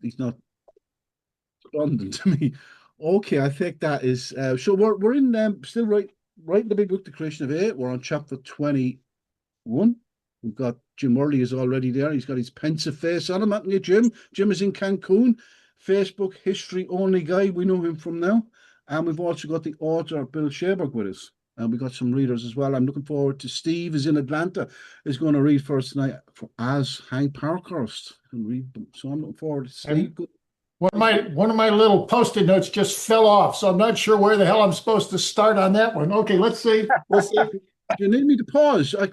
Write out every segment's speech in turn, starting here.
He's not responding to me. Okay, I think that is so we're in still right in the big book, The Creation of Eight. We're on chapter 21. We've got Jim Early is already there. He's got his pensive face on him, haven't you, Jim? Jim is in Cancun. Facebook history only guy. We know him from now. And we've also got the author, Bill Schaberg, with us. And we got some readers as well. I'm looking forward to Steve is in Atlanta, is going to read for us tonight as Hank Parkhurst. And read them. So I'm looking forward to Steve. And one of my little Post-it notes just fell off, so I'm not sure where the hell I'm supposed to start on that one. Okay, let's see. Do you need me to pause? Do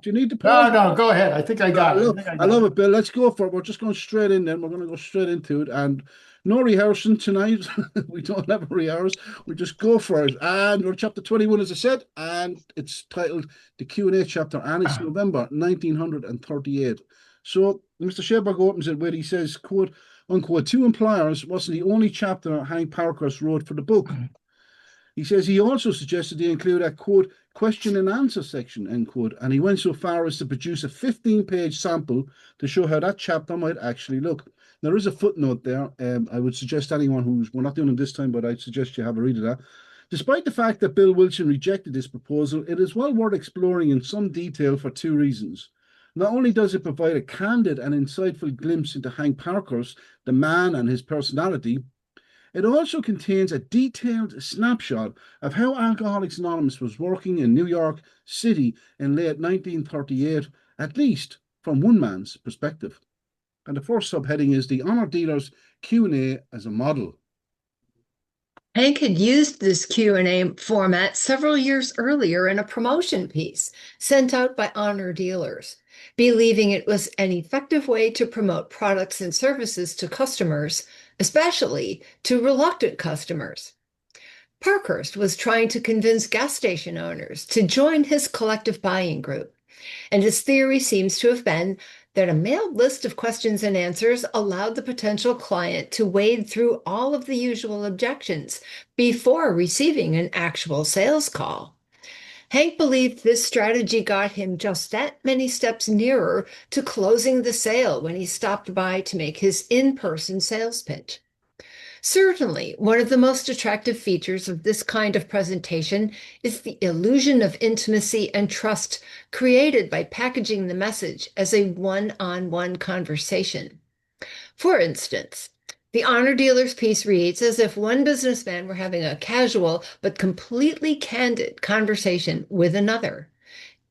you need to pause? No, go ahead. I think I got it. I love it, Bill. Let's go for it. We're just going straight in then. We're going to go straight into it. And no rehearsing tonight. We don't have a rehearse. We just go for it. And we're chapter 21, as I said, and it's titled The Q&A Chapter, and it's November 1938. So Mr. Schaberg opens it where he says, quote, unquote, Two Employers wasn't the only chapter Hank Parkhurst wrote for the book. He says he also suggested they include a, quote, question and answer section, end quote, and he went so far as to produce a 15-page sample to show how that chapter might actually look. There is a footnote there. I would suggest anyone we're not doing it this time, but I'd suggest you have a read of that. Despite the fact that Bill Wilson rejected this proposal, it is well worth exploring in some detail for two reasons. Not only does it provide a candid and insightful glimpse into Hank Parkhurst, the man and his personality, it also contains a detailed snapshot of how Alcoholics Anonymous was working in New York City in late 1938, at least from one man's perspective. And the first subheading is the Honor Dealer's Q&A as a model. Hank had used this Q&A format several years earlier in a promotion piece sent out by Honor Dealers, believing it was an effective way to promote products and services to customers, especially to reluctant customers. Parkhurst was trying to convince gas station owners to join his collective buying group, and his theory seems to have been that a mailed list of questions and answers allowed the potential client to wade through all of the usual objections before receiving an actual sales call. Hank believed this strategy got him just that many steps nearer to closing the sale when he stopped by to make his in-person sales pitch. Certainly, one of the most attractive features of this kind of presentation is the illusion of intimacy and trust created by packaging the message as a one-on-one conversation. For instance, the Honor Dealer's piece reads as if one businessman were having a casual but completely candid conversation with another.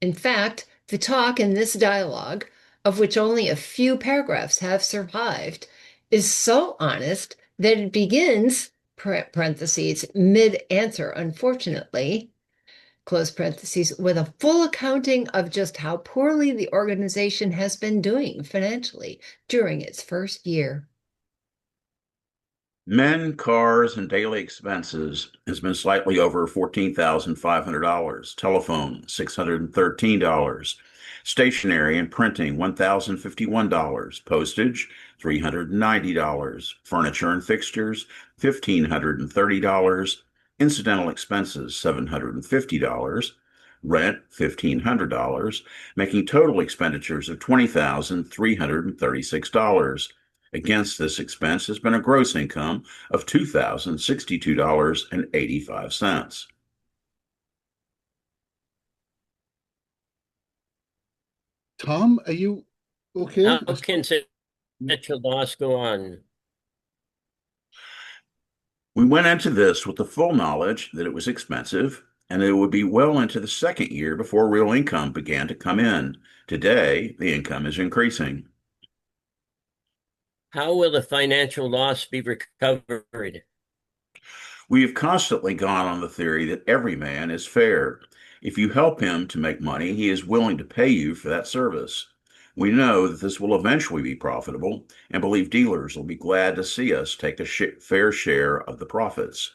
In fact, the talk in this dialogue, of which only a few paragraphs have survived, is so honest that it begins, parentheses, mid-answer, unfortunately, close parentheses, with a full accounting of just how poorly the organization has been doing financially during its first year. Men, cars, and daily expenses has been slightly over $14,500. Telephone, $613. Stationery and printing, $1,051. Postage, $390. Furniture and fixtures, $1,530. Incidental expenses, $750. Rent, $1,500, making total expenditures of $20,336. Against this expense has been a gross income of $2,062.85. Tom, are you okay? How can financial loss go on? We went into this with the full knowledge that it was expensive and it would be well into the second year before real income began to come in. Today, the income is increasing. How will the financial loss be recovered? We have constantly gone on the theory that every man is fair. If you help him to make money, he is willing to pay you for that service. We know that this will eventually be profitable and believe dealers will be glad to see us take a fair share of the profits.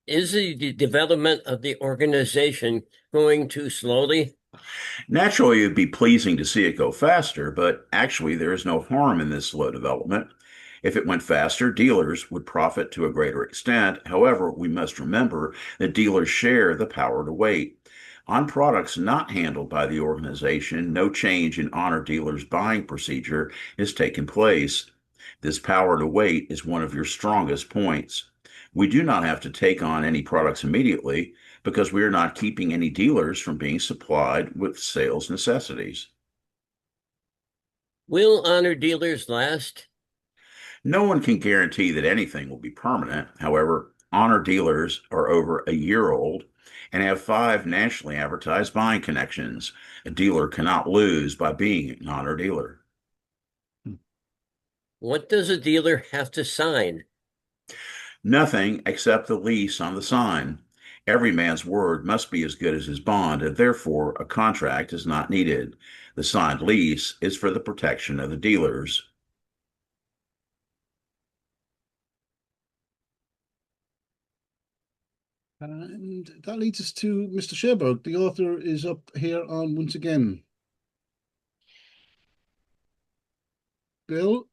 Is the development of the organization going too slowly? Naturally, it'd be pleasing to see it go faster, but actually there is no harm in this slow development. If it went faster, dealers would profit to a greater extent. However, we must remember that dealers share the power to wait. On products not handled by the organization, no change in honor dealers' buying procedure has taken place. This power to wait is one of your strongest points. We do not have to take on any products immediately because we are not keeping any dealers from being supplied with sales necessities. Will honor dealers last? No one can guarantee that anything will be permanent. However, honor dealers are over a year old and have 5 nationally advertised buying connections. A dealer cannot lose by being an honor dealer. What does a dealer have to sign? Nothing except the lease on the sign. Every man's word must be as good as his bond, and therefore a contract is not needed. The signed lease is for the protection of the dealers. And that leads us to Mr. Sherberg. The author is up here on once again. Bill?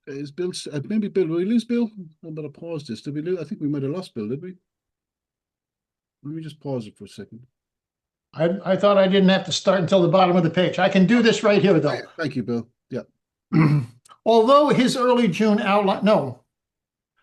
Is Bill, maybe Bill, will we lose Bill? I better pause this. Did we lose? I think we might have lost Bill, did we? Let me just pause it for a second. I thought I didn't have to start until the bottom of the page. I can do this right here, though. Thank you, Bill. Yeah. Although his early June outline,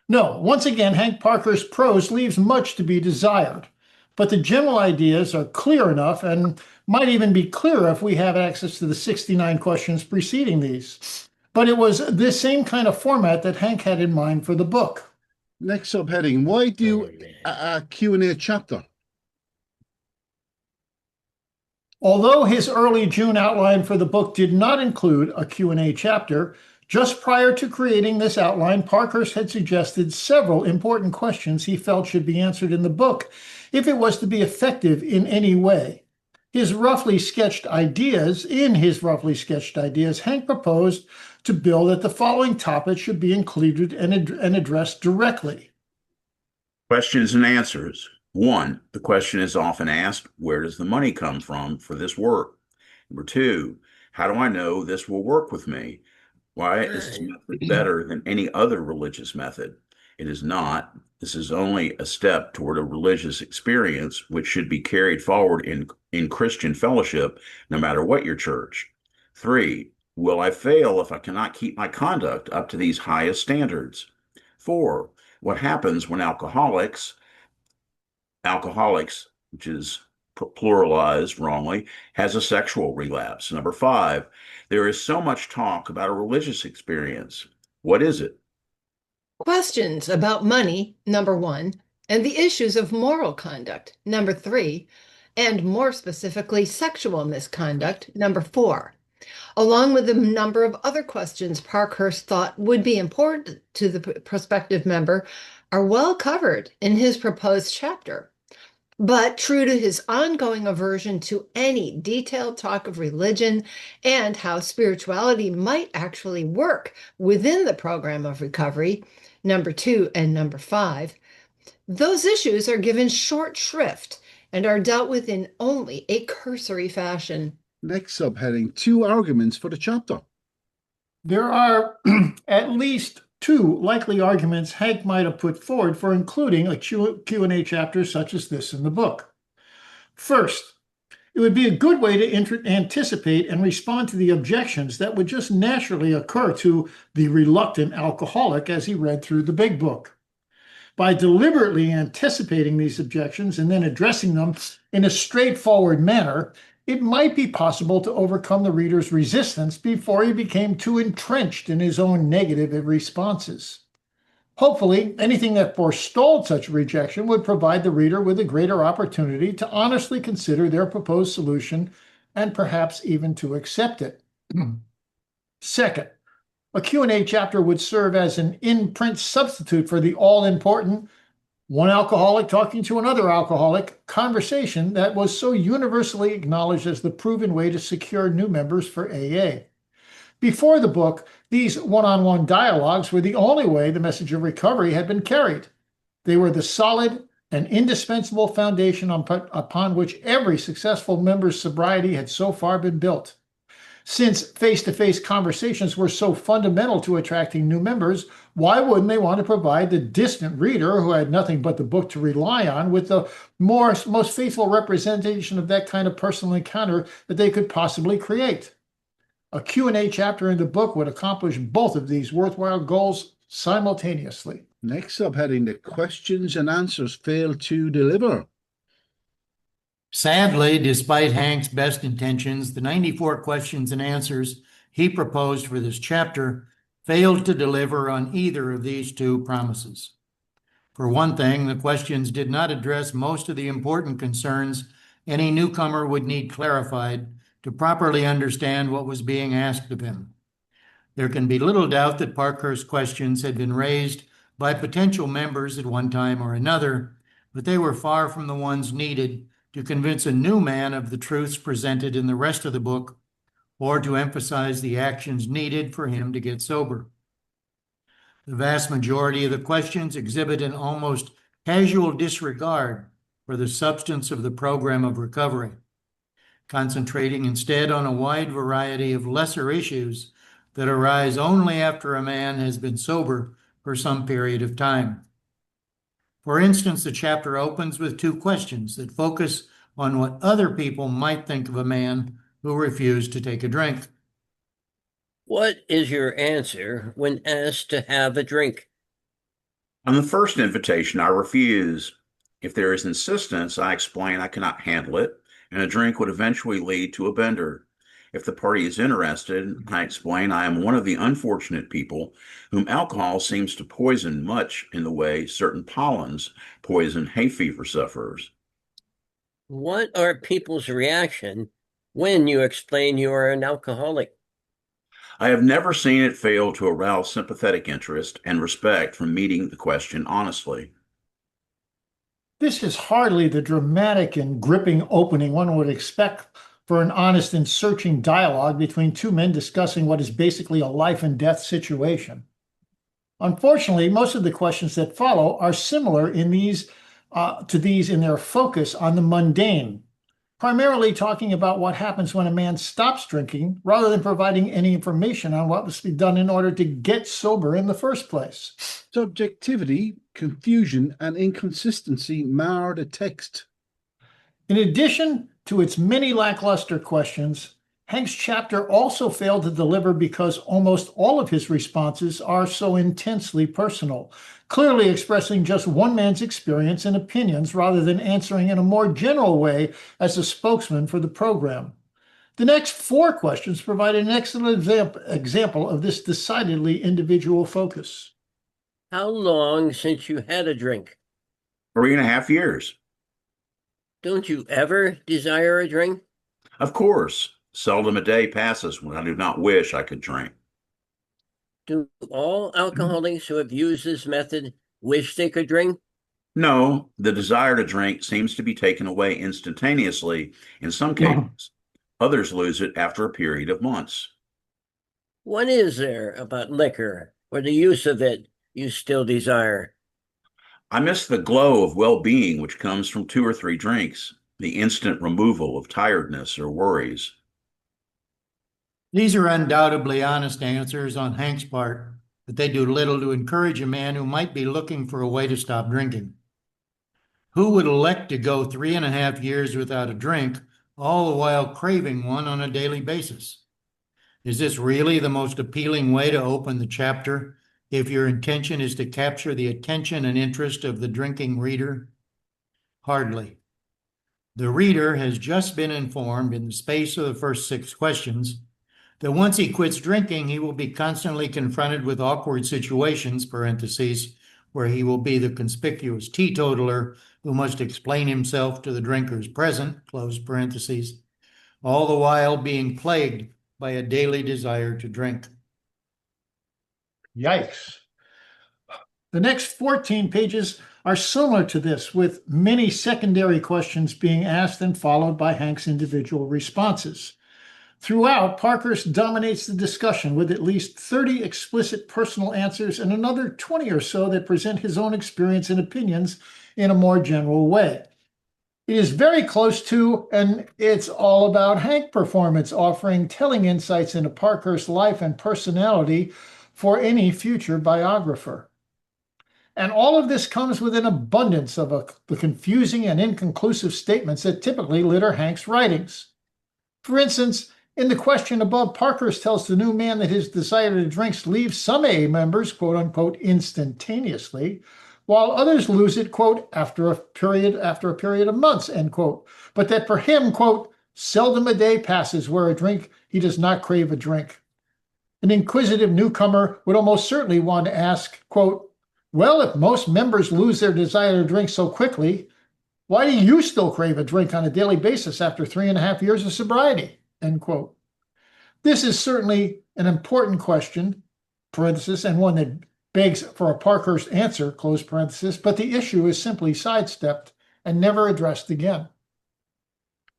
no, once again, Hank Parker's prose leaves much to be desired, but the general ideas are clear enough and might even be clearer if we have access to the 69 questions preceding these. But it was this same kind of format that Hank had in mind for the book. Next subheading, why do a Q&A chapter? Although his early June outline for the book did not include a Q&A chapter, just prior to creating this outline, Parkhurst had suggested several important questions he felt should be answered in the book if it was to be effective in any way. In his roughly sketched ideas, Hank proposed to Bill that the following topics should be included and addressed directly. Questions and answers. 1, the question is often asked, where does the money come from for this work? Number 2, how do I know this will work with me? Why is this method better than any other religious method? It is not. This is only a step toward a religious experience which should be carried forward in Christian fellowship, no matter what your church. 3, will I fail if I cannot keep my conduct up to these highest standards? 4, what happens when alcoholics, which is pluralized wrongly, has a sexual relapse? Number 5, there is so much talk about a religious experience. What is it? Questions about money, number 1, and the issues of moral conduct, number 3, and more specifically, sexual misconduct, number 4, along with a number of other questions Parkhurst thought would be important to the prospective member, are well covered in his proposed chapter. But true to his ongoing aversion to any detailed talk of religion and how spirituality might actually work within the program of recovery, number 2 and number 5, those issues are given short shrift and are dealt with in only a cursory fashion. Next subheading, 2 arguments for the chapter. There are at least 2 likely arguments Hank might have put forward for including a Q&A chapter such as this in the book. First, it would be a good way to anticipate and respond to the objections that would just naturally occur to the reluctant alcoholic as he read through the big book. By deliberately anticipating these objections and then addressing them in a straightforward manner, it might be possible to overcome the reader's resistance before he became too entrenched in his own negative responses. Hopefully, anything that forestalled such rejection would provide the reader with a greater opportunity to honestly consider their proposed solution and perhaps even to accept it. Second, a Q&A chapter would serve as an in-print substitute for the all-important one alcoholic talking to another alcoholic conversation that was so universally acknowledged as the proven way to secure new members for AA. Before the book, these one-on-one dialogues were the only way the message of recovery had been carried. They were the solid and indispensable foundation upon which every successful member's sobriety had so far been built. Since face-to-face conversations were so fundamental to attracting new members, why wouldn't they want to provide the distant reader who had nothing but the book to rely on with the most faithful representation of that kind of personal encounter that they could possibly create? A Q&A chapter in the book would accomplish both of these worthwhile goals simultaneously. Next subheading, the questions and answers fail to deliver. Sadly, despite Hank's best intentions, the 94 questions and answers he proposed for this chapter failed to deliver on either of these two promises. For one thing, the questions did not address most of the important concerns any newcomer would need clarified to properly understand what was being asked of him. There can be little doubt that Parkhurst's questions had been raised by potential members at one time or another, but they were far from the ones needed to convince a new man of the truths presented in the rest of the book, or to emphasize the actions needed for him to get sober. The vast majority of the questions exhibit an almost casual disregard for the substance of the program of recovery, concentrating instead on a wide variety of lesser issues that arise only after a man has been sober for some period of time. For instance, the chapter opens with two questions that focus on what other people might think of a man who refused to take a drink. What is your answer when asked to have a drink? On the first invitation, I refuse. If there is insistence, I explain I cannot handle it, and a drink would eventually lead to a bender. If the party is interested, I explain I am one of the unfortunate people whom alcohol seems to poison much in the way certain pollens poison hay fever sufferers. What are people's reaction when you explain you are an alcoholic? I have never seen it fail to arouse sympathetic interest and respect from meeting the question honestly. This is hardly the dramatic and gripping opening one would expect for an honest and searching dialogue between two men discussing what is basically a life and death situation. Unfortunately, most of the questions that follow are similar in to these in their focus on the mundane, primarily talking about what happens when a man stops drinking rather than providing any information on what must be done in order to get sober in the first place. Subjectivity, confusion, and inconsistency mar the text. In addition to its many lackluster questions, Hank's chapter also failed to deliver because almost all of his responses are so intensely personal, clearly expressing just one man's experience and opinions rather than answering in a more general way as a spokesman for the program. The next four questions provide an excellent example of this decidedly individual focus. How long since you had a drink? 3.5 years. Don't you ever desire a drink? Of course, seldom a day passes when I do not wish I could drink. Do all alcoholics who have used this method wish they could drink? No, the desire to drink seems to be taken away instantaneously in some cases. Others lose it after a period of months. What is there about liquor or the use of it you still desire? I miss the glow of well-being which comes from 2 or 3 drinks, the instant removal of tiredness or worries. These are undoubtedly honest answers on Hank's part, but they do little to encourage a man who might be looking for a way to stop drinking. Who would elect to go 3.5 years without a drink, all the while craving one on a daily basis? Is this really the most appealing way to open the chapter if your intention is to capture the attention and interest of the drinking reader? Hardly. The reader has just been informed in the space of the first 6 questions that once he quits drinking, he will be constantly confronted with awkward situations, parentheses, where he will be the conspicuous teetotaler who must explain himself to the drinkers present, close parentheses, all the while being plagued by a daily desire to drink. Yikes. The next 14 pages are similar to this, with many secondary questions being asked and followed by Hank's individual responses. Throughout, Parkhurst dominates the discussion with at least 30 explicit personal answers and another 20 or so that present his own experience and opinions in a more general way. It is very close to, and it's all about Hank performance, offering telling insights into Parkhurst's life and personality for any future biographer. And all of this comes with an abundance of the confusing and inconclusive statements that typically litter Hank's writings. For instance, in the question above, Parkhurst tells the new man that his desire to drink leaves some AA members, quote unquote, instantaneously, while others lose it, quote, after a period of months, end quote. But that for him, quote, seldom a day passes where he does not crave a drink. An inquisitive newcomer would almost certainly want to ask, quote, well, if most members lose their desire to drink so quickly, why do you still crave a drink on a daily basis after 3.5 years of sobriety? End quote. This is certainly an important question, parenthesis, and one that begs for a Parkhurst answer, close parenthesis, but the issue is simply sidestepped and never addressed again.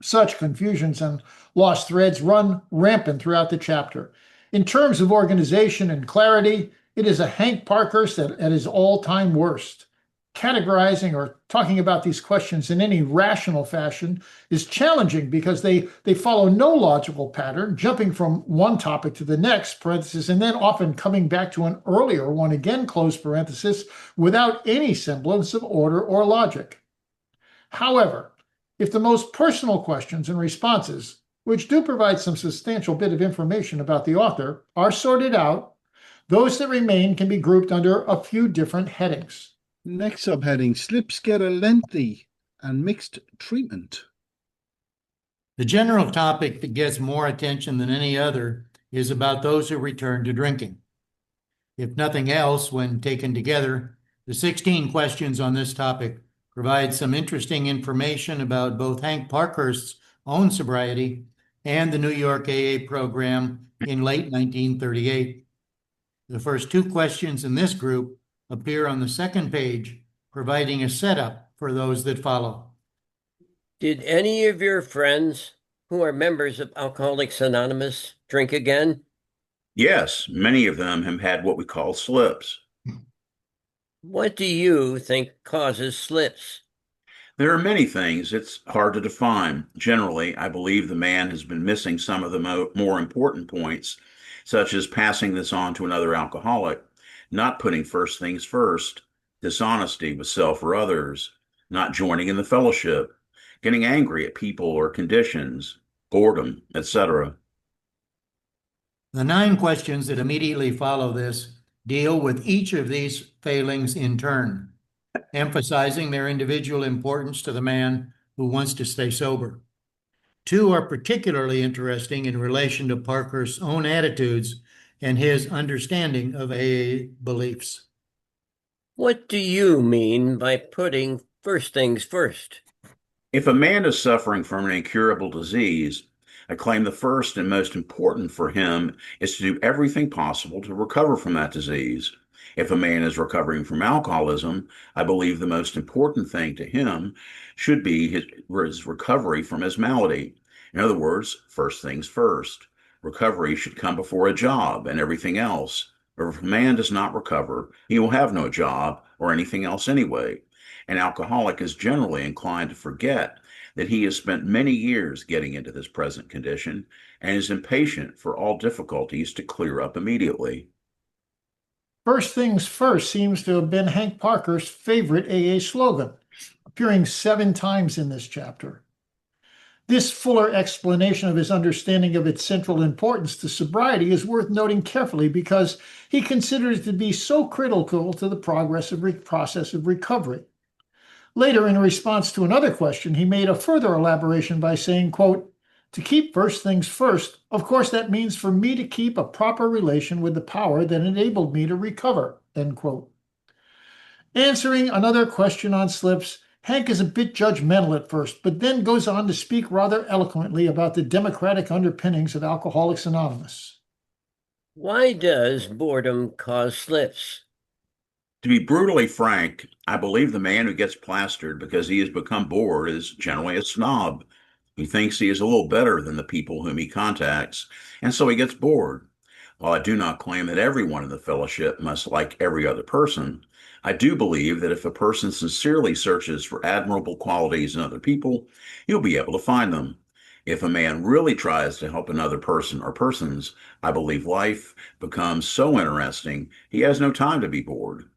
Such confusions and lost threads run rampant throughout the chapter. In terms of organization and clarity, it is a Hank Parkhurst at his all-time worst. Categorizing or talking about these questions in any rational fashion is challenging because they follow no logical pattern, jumping from one topic to the next, parenthesis, and then often coming back to an earlier one again, close parenthesis, without any semblance of order or logic. However, if the most personal questions and responses, which do provide some substantial bit of information about the author, are sorted out, those that remain can be grouped under a few different headings. Next subheading, slips get a lengthy and mixed treatment. The general topic that gets more attention than any other is about those who return to drinking. If nothing else, when taken together, the 16 questions on this topic provide some interesting information about both Hank Parkhurst's own sobriety and the New York AA program in late 1938. The first two questions in this group appear on the second page, providing a setup for those that follow. Did any of your friends who are members of Alcoholics Anonymous drink again? Yes, many of them have had what we call slips. What do you think causes slips? There are many things. It's hard to define. Generally, I believe the man has been missing some of the more important points, such as passing this on to another alcoholic, not putting first things first, dishonesty with self or others, not joining in the fellowship, getting angry at people or conditions, boredom, etc. The 9 questions that immediately follow this deal with each of these failings in turn, emphasizing their individual importance to the man who wants to stay sober. 2 are particularly interesting in relation to Parkhurst's own attitudes and his understanding of AA beliefs. What do you mean by putting first things first? If a man is suffering from an incurable disease, I claim the first and most important for him is to do everything possible to recover from that disease. If a man is recovering from alcoholism, I believe the most important thing to him should be his recovery from his malady. In other words, first things first. Recovery should come before a job and everything else. Or if a man does not recover, he will have no job or anything else anyway. An alcoholic is generally inclined to forget that he has spent many years getting into this present condition and is impatient for all difficulties to clear up immediately. First things first seems to have been Hank Parkhurst's favorite AA slogan, appearing 7 times in this chapter. This fuller explanation of his understanding of its central importance to sobriety is worth noting carefully because he considers it to be so critical to the process of recovery. Later, in response to another question, he made a further elaboration by saying, quote, to keep first things first, of course, that means for me to keep a proper relation with the power that enabled me to recover, end quote. Answering another question on slips, Hank is a bit judgmental at first, but then goes on to speak rather eloquently about the democratic underpinnings of Alcoholics Anonymous. Why does boredom cause slips? To be brutally frank, I believe the man who gets plastered because he has become bored is generally a snob. He thinks he is a little better than the people whom he contacts, and so he gets bored. While I do not claim that everyone in the fellowship must like every other person, I do believe that if a person sincerely searches for admirable qualities in other people, he'll be able to find them. If a man really tries to help another person or persons, I believe life becomes so interesting he has no time to be bored.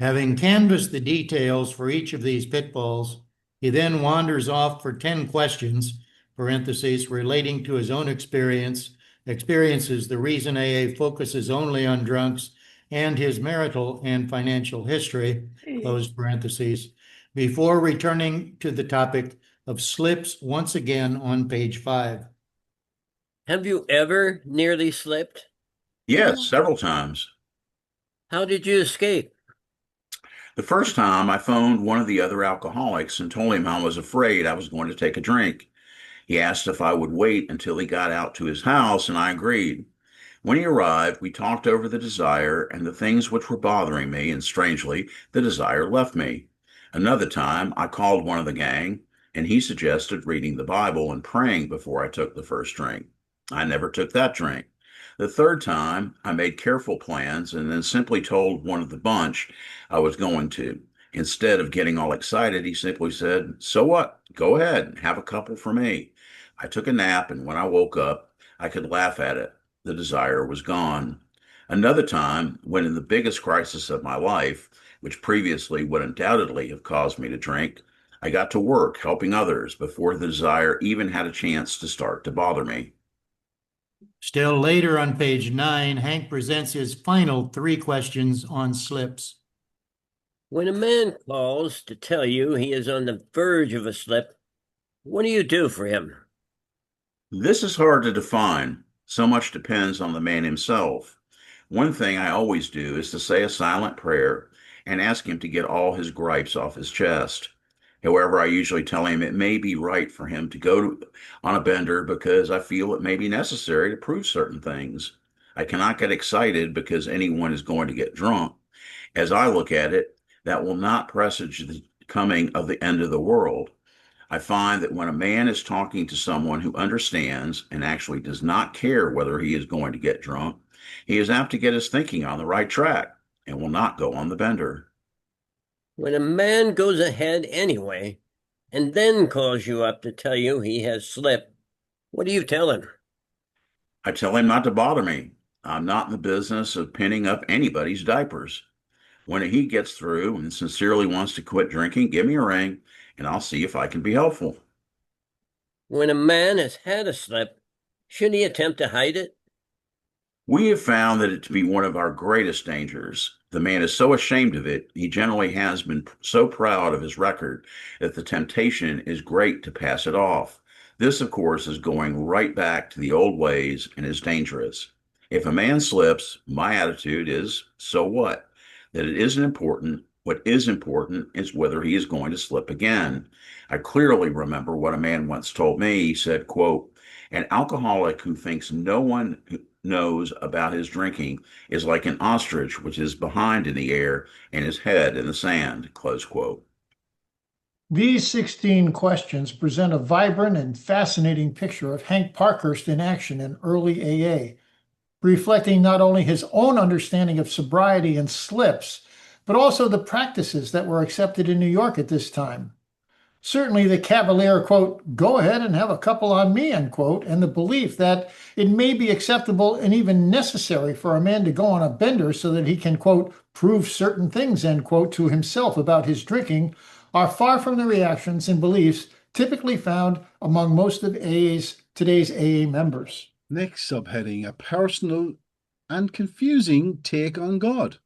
Having canvassed the details for each of these pitfalls, he then wanders off for 10 questions, parentheses, relating to his own experiences, the reason AA focuses only on drunks, and his marital and financial history, close parentheses, before returning to the topic of slips once again on page 5. Have you ever nearly slipped? Yes, several times. How did you escape? The first time I phoned one of the other alcoholics and told him I was afraid I was going to take a drink. He asked if I would wait until he got out to his house, and I agreed. When he arrived, we talked over the desire and the things which were bothering me, and strangely, the desire left me. Another time, I called one of the gang, and he suggested reading the Bible and praying before I took the first drink. I never took that drink. The third time, I made careful plans and then simply told one of the bunch I was going to. Instead of getting all excited, he simply said, "So what? Go ahead, have a couple for me." I took a nap, and when I woke up, I could laugh at it. The desire was gone. Another time, when in the biggest crisis of my life, which previously would undoubtedly have caused me to drink, I got to work helping others before the desire even had a chance to start to bother me. Still later on page 9, Hank presents his final 3 questions on slips. When a man calls to tell you he is on the verge of a slip, what do you do for him? This is hard to define. So much depends on the man himself. One thing I always do is to say a silent prayer and ask him to get all his gripes off his chest. However, I usually tell him it may be right for him to go on a bender because I feel it may be necessary to prove certain things. I cannot get excited because anyone is going to get drunk. As I look at it, that will not presage the coming of the end of the world. I find that when a man is talking to someone who understands and actually does not care whether he is going to get drunk, he is apt to get his thinking on the right track and will not go on the bender. When a man goes ahead anyway, and then calls you up to tell you he has slipped, what do you tell him? I tell him not to bother me. I'm not in the business of pinning up anybody's diapers. When he gets through and sincerely wants to quit drinking, give me a ring and I'll see if I can be helpful. When a man has had a slip, should he attempt to hide it? We have found that it to be one of our greatest dangers. The man is so ashamed of it, he generally has been so proud of his record that the temptation is great to pass it off. This, of course, is going right back to the old ways and is dangerous. If a man slips, my attitude is, so what? That it isn't important. What is important is whether he is going to slip again. I clearly remember what a man once told me. He said, quote, "An alcoholic who thinks no one knows about his drinking is like an ostrich which is behind in the air and his head in the sand," close quote. These 16 questions present a vibrant and fascinating picture of Hank Parkhurst in action in early AA, reflecting not only his own understanding of sobriety and slips, but also the practices that were accepted in New York at this time. Certainly the cavalier, quote, "go ahead and have a couple on me," end quote, and the belief that it may be acceptable and even necessary for a man to go on a bender so that he can, quote, "prove certain things," end quote, to himself about his drinking, are far from the reactions and beliefs typically found among most of today's AA members. Next subheading, a personal and confusing take on God.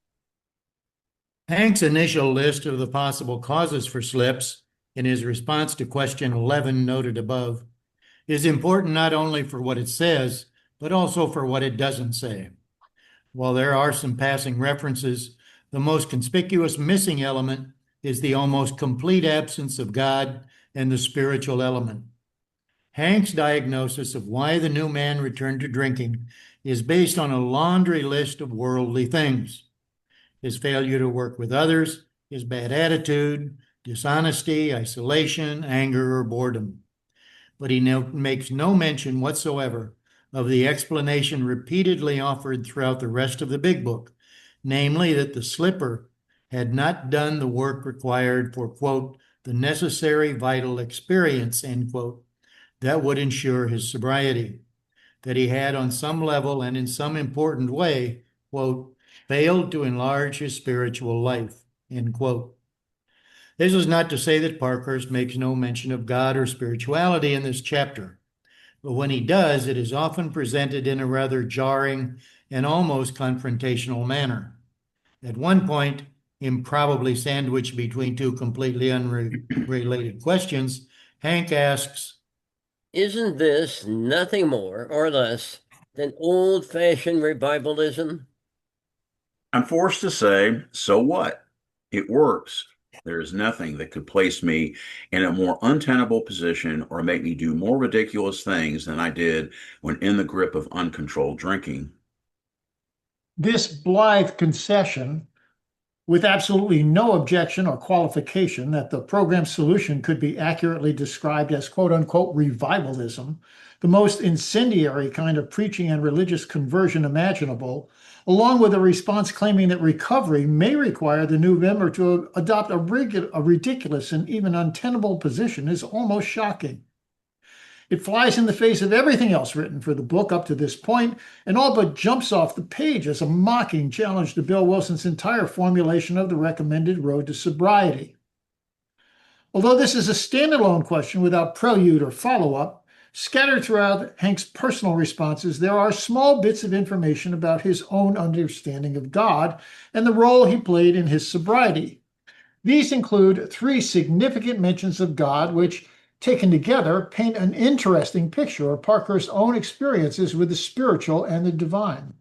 Hank's initial list of the possible causes for slips in his response to question 11 noted above is important not only for what it says, but also for what it doesn't say. While there are some passing references, the most conspicuous missing element is the almost complete absence of God and the spiritual element. Hank's diagnosis of why the new man returned to drinking is based on a laundry list of worldly things: his failure to work with others, his bad attitude, dishonesty, isolation, anger, or boredom. But he makes no mention whatsoever of the explanation repeatedly offered throughout the rest of the big book, namely that the slipper had not done the work required for, quote, the necessary vital experience, end quote, that would ensure his sobriety, that he had on some level and in some important way, quote, failed to enlarge his spiritual life, end quote. This is not to say that Parkhurst makes no mention of God or spirituality in this chapter, but when he does, it is often presented in a rather jarring and almost confrontational manner. At one point, improbably sandwiched between two completely unrelated questions, Hank asks, Isn't this nothing more or less than old-fashioned revivalism? I'm forced to say, so what? It works. There is nothing that could place me in a more untenable position or make me do more ridiculous things than I did when in the grip of uncontrolled drinking. This blithe concession, with absolutely no objection or qualification that the program's solution could be accurately described as quote unquote revivalism, the most incendiary kind of preaching and religious conversion imaginable, along with a response claiming that recovery may require the new member to adopt a ridiculous and even untenable position, is almost shocking. It flies in the face of everything else written for the book up to this point, and all but jumps off the page as a mocking challenge to Bill Wilson's entire formulation of the recommended road to sobriety. Although this is a standalone question without prelude or follow-up, scattered throughout Hank's personal responses, there are small bits of information about his own understanding of God and the role he played in his sobriety. These include 3 significant mentions of God, which, taken together, paint an interesting picture of Parkhurst's own experiences with the spiritual and the divine.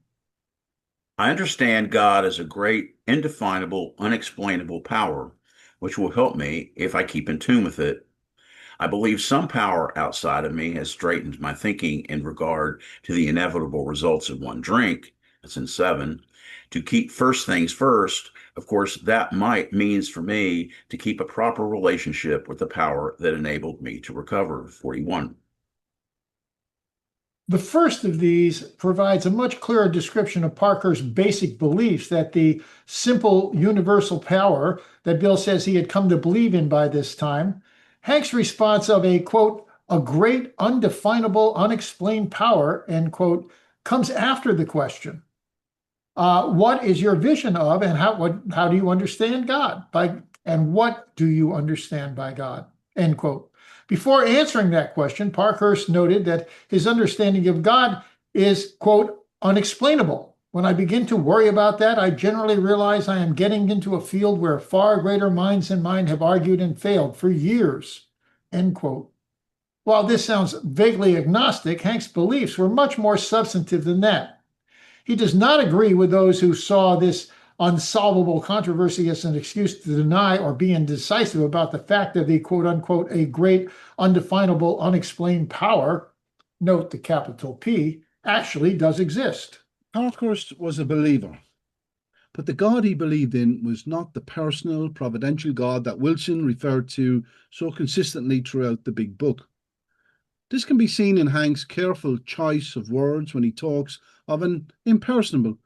I understand God as a great, indefinable, unexplainable power, which will help me if I keep in tune with it. I believe some power outside of me has straightened my thinking in regard to the inevitable results of one drink. That's in 7. To keep first things first, of course, that might means for me to keep a proper relationship with the power that enabled me to recover. 41. The first of these provides a much clearer description of Parker's basic beliefs that the simple universal power that Bill says he had come to believe in by this time. Hank's response of a, quote, a great, undefinable, unexplained power, end quote, comes after the question. What is your vision of and how do you understand God? And what do you understand by God? End quote. Before answering that question, Parkhurst noted that his understanding of God is, quote, unexplainable. When I begin to worry about that, I generally realize I am getting into a field where far greater minds than mine have argued and failed for years, end quote. While this sounds vaguely agnostic, Hank's beliefs were much more substantive than that. He does not agree with those who saw this unsolvable controversy as an excuse to deny or be indecisive about the fact that the quote unquote a great, undefinable, unexplained power, note the capital P, actually does exist. Parkhurst was a believer, but the God he believed in was not the personal, providential God that Wilson referred to so consistently throughout the big book. This can be seen in Hank's careful choice of words when he talks of an impersonal,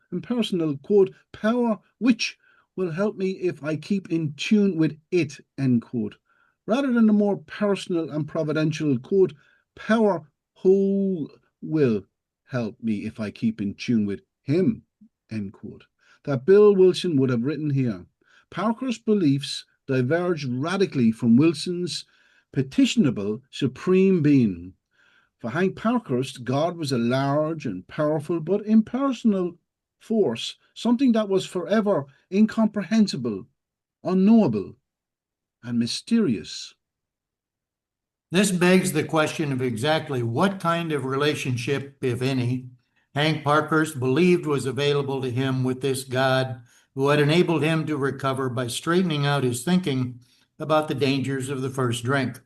quote, power which will help me if I keep in tune with it, end quote, rather than the more personal and providential, quote, power who will help me if I keep in tune with him, end quote, that Bill Wilson would have written here. Parkhurst's beliefs diverged radically from Wilson's petitionable supreme being. For Hank Parkhurst, God was a large and powerful but impersonal force, something that was forever incomprehensible, unknowable, and mysterious. This begs the question of exactly what kind of relationship, if any, Hank Parkhurst believed was available to him with this God who had enabled him to recover by straightening out his thinking about the dangers of the first drink.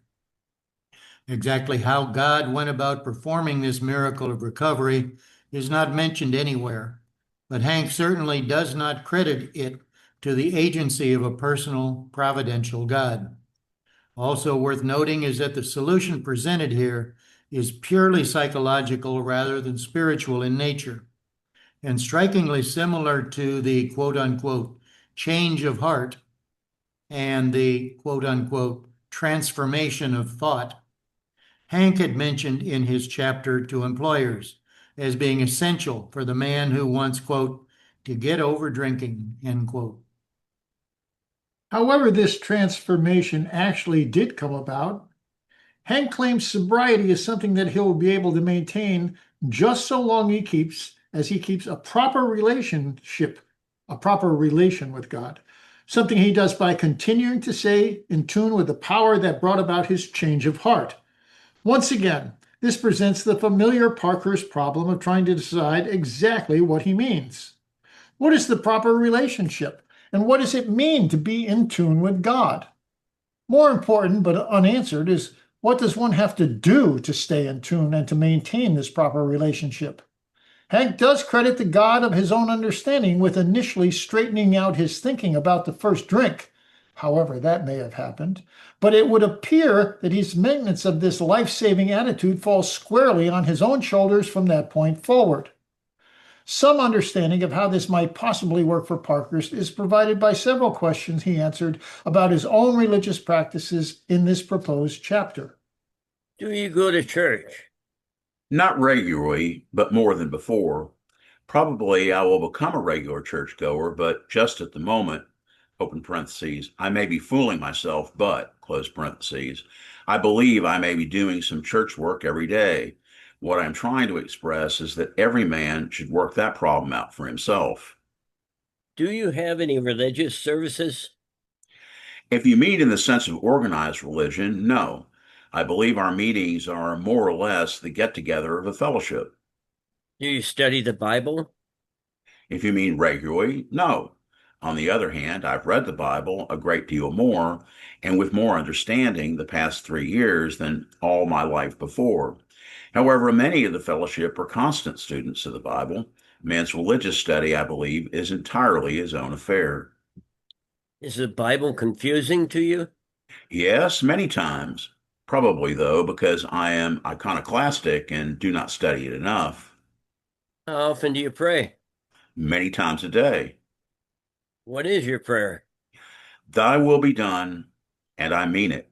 Exactly how God went about performing this miracle of recovery is not mentioned anywhere, but Hank certainly does not credit it to the agency of a personal, providential God. Also worth noting is that the solution presented here is purely psychological rather than spiritual in nature, and strikingly similar to the quote-unquote change of heart and the quote-unquote transformation of thought Hank had mentioned in his chapter to employers as being essential for the man who wants, quote, to get over drinking, end quote. However, this transformation actually did come about. Hank claims sobriety is something that he'll be able to maintain just so long he keeps a proper relation with God, something he does by continuing to stay in tune with the power that brought about his change of heart. Once again, this presents the familiar Parkhurst problem of trying to decide exactly what he means. What is the proper relationship, and what does it mean to be in tune with God? More important but unanswered is, what does one have to do to stay in tune and to maintain this proper relationship? Hank does credit the God of his own understanding with initially straightening out his thinking about the first drink, however that may have happened, but it would appear that his maintenance of this life-saving attitude falls squarely on his own shoulders from that point forward. Some understanding of how this might possibly work for Parkhurst is provided by several questions he answered about his own religious practices in this proposed chapter. Do you go to church? Not regularly, but more than before. Probably I will become a regular churchgoer, but just at the moment, open parentheses, I may be fooling myself, but, close parentheses, I believe I may be doing some church work every day. What I'm trying to express is that every man should work that problem out for himself. Do you have any religious services? If you mean in the sense of organized religion, no. I believe our meetings are more or less the get-together of a fellowship. Do you study the Bible? If you mean regularly, no. On the other hand, I've read the Bible a great deal more, and with more understanding the past 3 years than all my life before. However, many of the fellowship are constant students of the Bible. Man's religious study, I believe, is entirely his own affair. Is the Bible confusing to you? Yes, many times. Probably, though, because I am iconoclastic and do not study it enough. How often do you pray? Many times a day. What is your prayer? Thy will be done, and I mean it.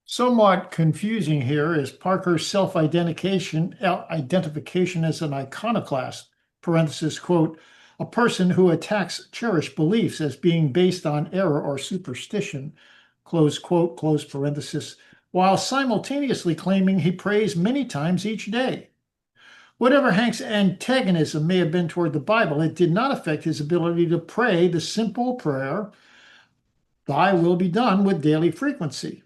Somewhat confusing here is Parker's self-identification as an iconoclast, parenthesis, quote, a person who attacks cherished beliefs as being based on error or superstition, close quote, close parenthesis, while simultaneously claiming he prays many times each day. Whatever Hank's antagonism may have been toward the Bible, it did not affect his ability to pray the simple prayer, Thy will be done, with daily frequency.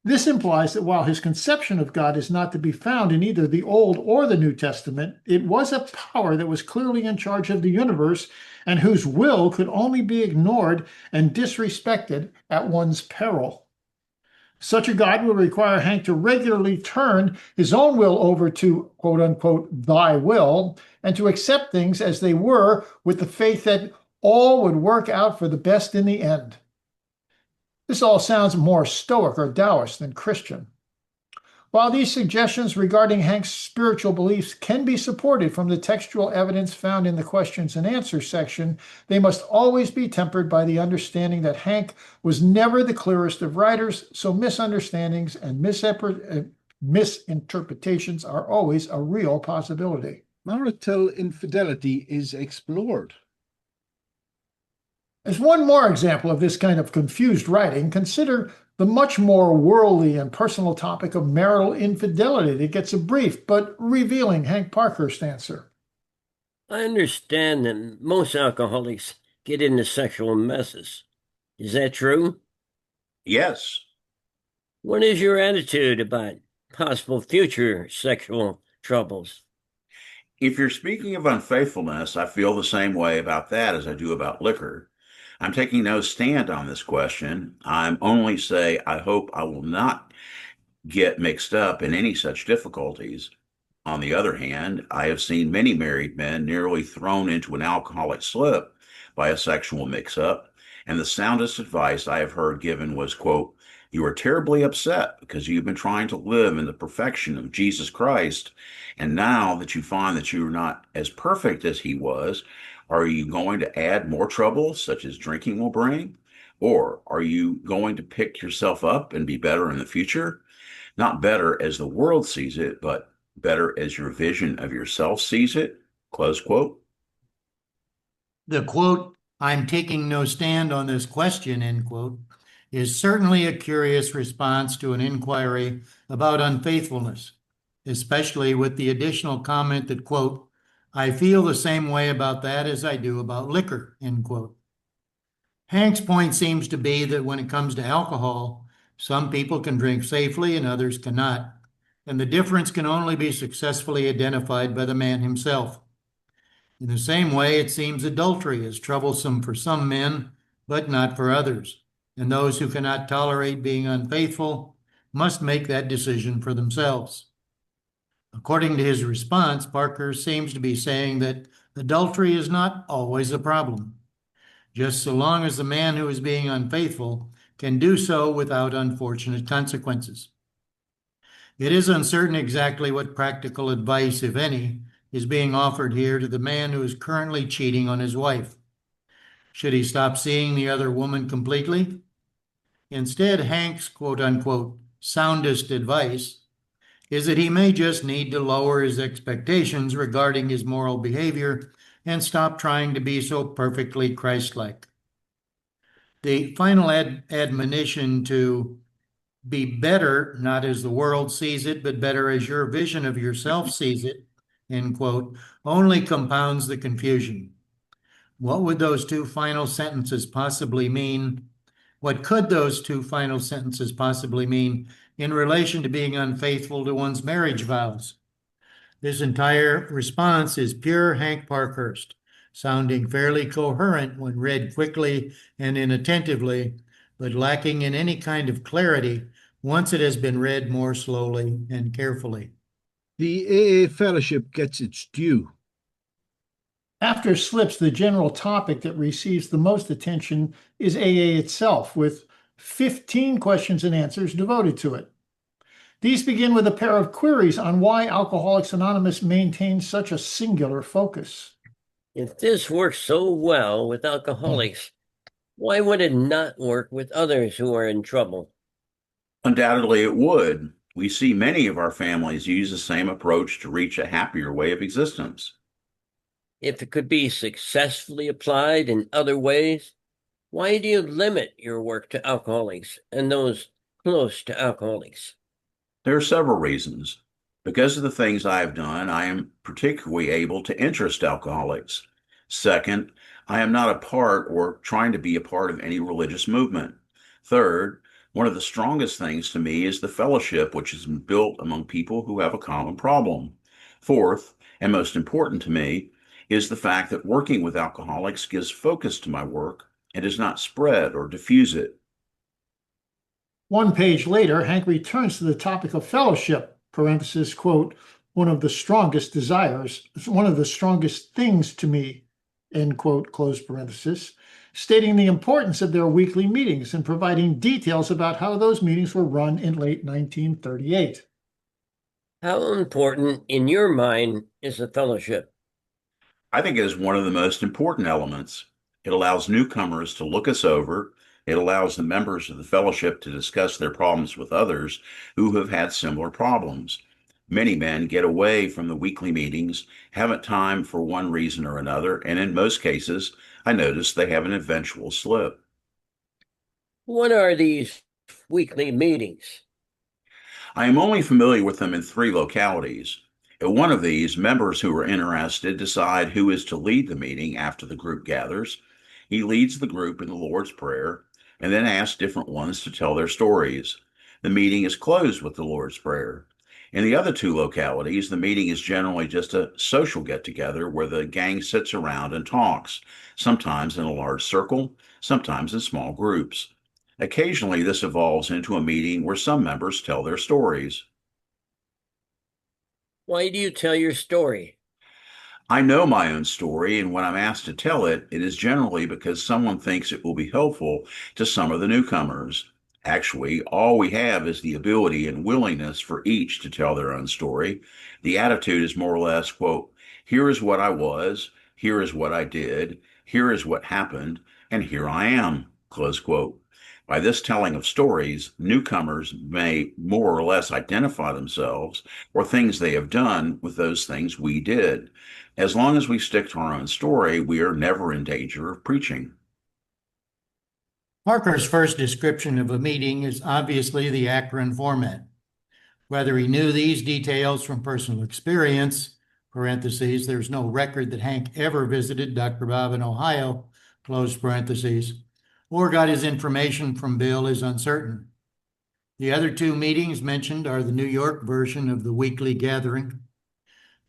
This implies that while his conception of God is not to be found in either the Old or the New Testament, it was a power that was clearly in charge of the universe and whose will could only be ignored and disrespected at one's peril. Such a God would require Hank to regularly turn his own will over to, quote unquote, thy will, and to accept things as they were with the faith that all would work out for the best in the end. This all sounds more Stoic or Taoist than Christian. While these suggestions regarding Hank's spiritual beliefs can be supported from the textual evidence found in the questions and answers section, they must always be tempered by the understanding that Hank was never the clearest of writers, so misunderstandings and misinterpretations are always a real possibility. Marital infidelity is explored. As one more example of this kind of confused writing, consider the much more worldly and personal topic of marital infidelity that gets a brief but revealing Hank Parkhurst answer. I understand that most alcoholics get into sexual messes. Is that true? Yes. What is your attitude about possible future sexual troubles? If you're speaking of unfaithfulness, I feel the same way about that as I do about liquor. I'm taking no stand on this question. I'm only say I hope I will not get mixed up in any such difficulties. On the other hand, I have seen many married men nearly thrown into an alcoholic slip by a sexual mix-up, and the soundest advice I have heard given was, quote, You are terribly upset because you've been trying to live in the perfection of Jesus Christ, and now that you find that you are not as perfect as he was, are you going to add more trouble, such as drinking will bring? Or are you going to pick yourself up and be better in the future? Not better as the world sees it, but better as your vision of yourself sees it? Close quote. The quote, "I'm taking no stand on this question," end quote, is certainly a curious response to an inquiry about unfaithfulness, especially with the additional comment that, quote, "I feel the same way about that as I do about liquor," end quote. Hank's point seems to be that when it comes to alcohol, some people can drink safely and others cannot, and the difference can only be successfully identified by the man himself. In the same way, it seems adultery is troublesome for some men, but not for others, and those who cannot tolerate being unfaithful must make that decision for themselves. According to his response, Parker seems to be saying that adultery is not always a problem, just so long as the man who is being unfaithful can do so without unfortunate consequences. It is uncertain exactly what practical advice, if any, is being offered here to the man who is currently cheating on his wife. Should he stop seeing the other woman completely? Instead, Hank's quote unquote soundest advice is that he may just need to lower his expectations regarding his moral behavior and stop trying to be so perfectly Christ-like. The final admonition to be better, not as the world sees it, but better as your vision of yourself sees it, end quote, only compounds the confusion. What would those two final sentences possibly mean? What could those two final sentences possibly mean in relation to being unfaithful to one's marriage vows? This entire response is pure Hank Parkhurst, sounding fairly coherent when read quickly and inattentively, but lacking in any kind of clarity once it has been read more slowly and carefully. The AA fellowship gets its due. After slips, the general topic that receives the most attention is AA itself, with 15 questions and answers devoted to it. These begin with a pair of queries on why Alcoholics Anonymous maintains such a singular focus. If this works so well with alcoholics, why would it not work with others who are in trouble? Undoubtedly, it would. We see many of our families use the same approach to reach a happier way of existence. If it could be successfully applied in other ways, why do you limit your work to alcoholics and those close to alcoholics? There are several reasons. Because of the things I have done, I am particularly able to interest alcoholics. Second, I am not a part or trying to be a part of any religious movement. Third, one of the strongest things to me is the fellowship which has been built among people who have a common problem. Fourth, and most important to me, is the fact that working with alcoholics gives focus to my work and does not spread or diffuse it. One page later, Hank returns to the topic of fellowship, parenthesis, quote, "one of the strongest desires, one of the strongest things to me," end quote, close parenthesis, stating the importance of their weekly meetings and providing details about how those meetings were run in late 1938. How important, in your mind, is the fellowship? I think it is one of the most important elements. It allows newcomers to look us over. It allows the members of the fellowship to discuss their problems with others who have had similar problems. Many men get away from the weekly meetings, haven't time for one reason or another, and in most cases, I notice they have an eventual slip. What are these weekly meetings? I am only familiar with them in 3 localities. At one of these, members who are interested decide who is to lead the meeting after the group gathers. He leads the group in the Lord's Prayer and then asks different ones to tell their stories. The meeting is closed with the Lord's Prayer. In the other 2 localities, the meeting is generally just a social get-together where the gang sits around and talks, sometimes in a large circle, sometimes in small groups. Occasionally, this evolves into a meeting where some members tell their stories. Why do you tell your story? I know my own story, and when I'm asked to tell it, it is generally because someone thinks it will be helpful to some of the newcomers. Actually, all we have is the ability and willingness for each to tell their own story. The attitude is more or less, quote, here is what I was, here is what I did, here is what happened, and here I am, close quote. By this telling of stories, newcomers may more or less identify themselves or things they have done with those things we did. As long as we stick to our own story, we are never in danger of preaching. Parker's first description of a meeting is obviously the Akron format. Whether he knew these details from personal experience, parentheses, there's no record that Hank ever visited Dr. Bob in Ohio, close parentheses, or got his information from Bill is uncertain. The other two meetings mentioned are the New York version of the weekly gathering.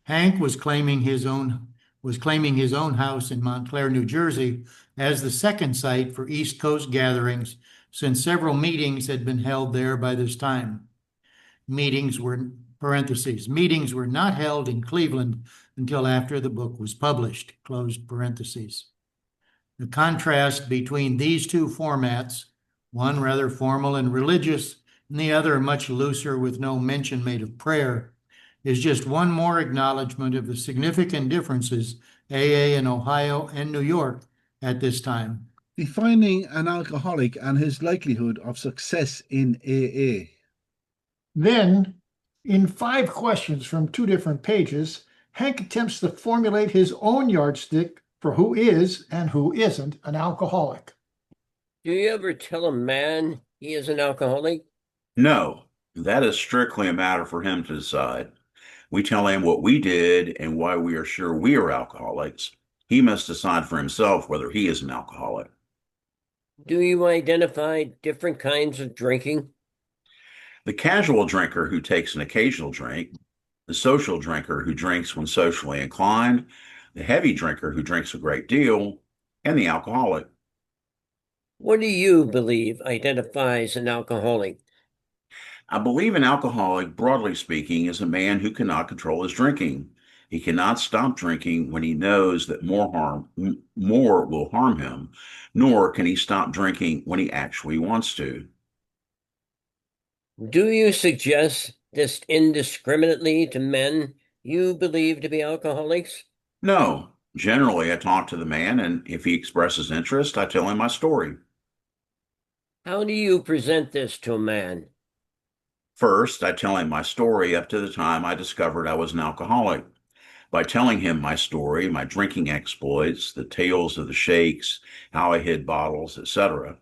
Hank was claiming his own house in Montclair, New Jersey, as the second site for East Coast gatherings, since several meetings had been held there by this time. Meetings were not held in Cleveland until after the book was published, closed parentheses. The contrast between these two formats, one rather formal and religious, and the other much looser with no mention made of prayer, is just one more acknowledgement of the significant differences AA in Ohio and New York at this time. Defining an alcoholic and his likelihood of success in AA. Then, in 5 questions from 2 different pages, Hank attempts to formulate his own yardstick for who is and who isn't an alcoholic. Do you ever tell a man he is an alcoholic? No, that is strictly a matter for him to decide. We tell him what we did and why we are sure we are alcoholics. He must decide for himself whether he is an alcoholic. Do you identify different kinds of drinking? The casual drinker who takes an occasional drink, the social drinker who drinks when socially inclined, the heavy drinker who drinks a great deal, and the alcoholic. What do you believe identifies an alcoholic? I believe an alcoholic, broadly speaking, is a man who cannot control his drinking. He cannot stop drinking when he knows that more will harm him, nor can he stop drinking when he actually wants to. Do you suggest this indiscriminately to men you believe to be alcoholics? No, generally I talk to the man, and if he expresses interest, I tell him my story. How do you present this to a man? First, I tell him my story up to the time I discovered I was an alcoholic. By telling him my story, my drinking exploits, the tales of the shakes, how I hid bottles, etc.,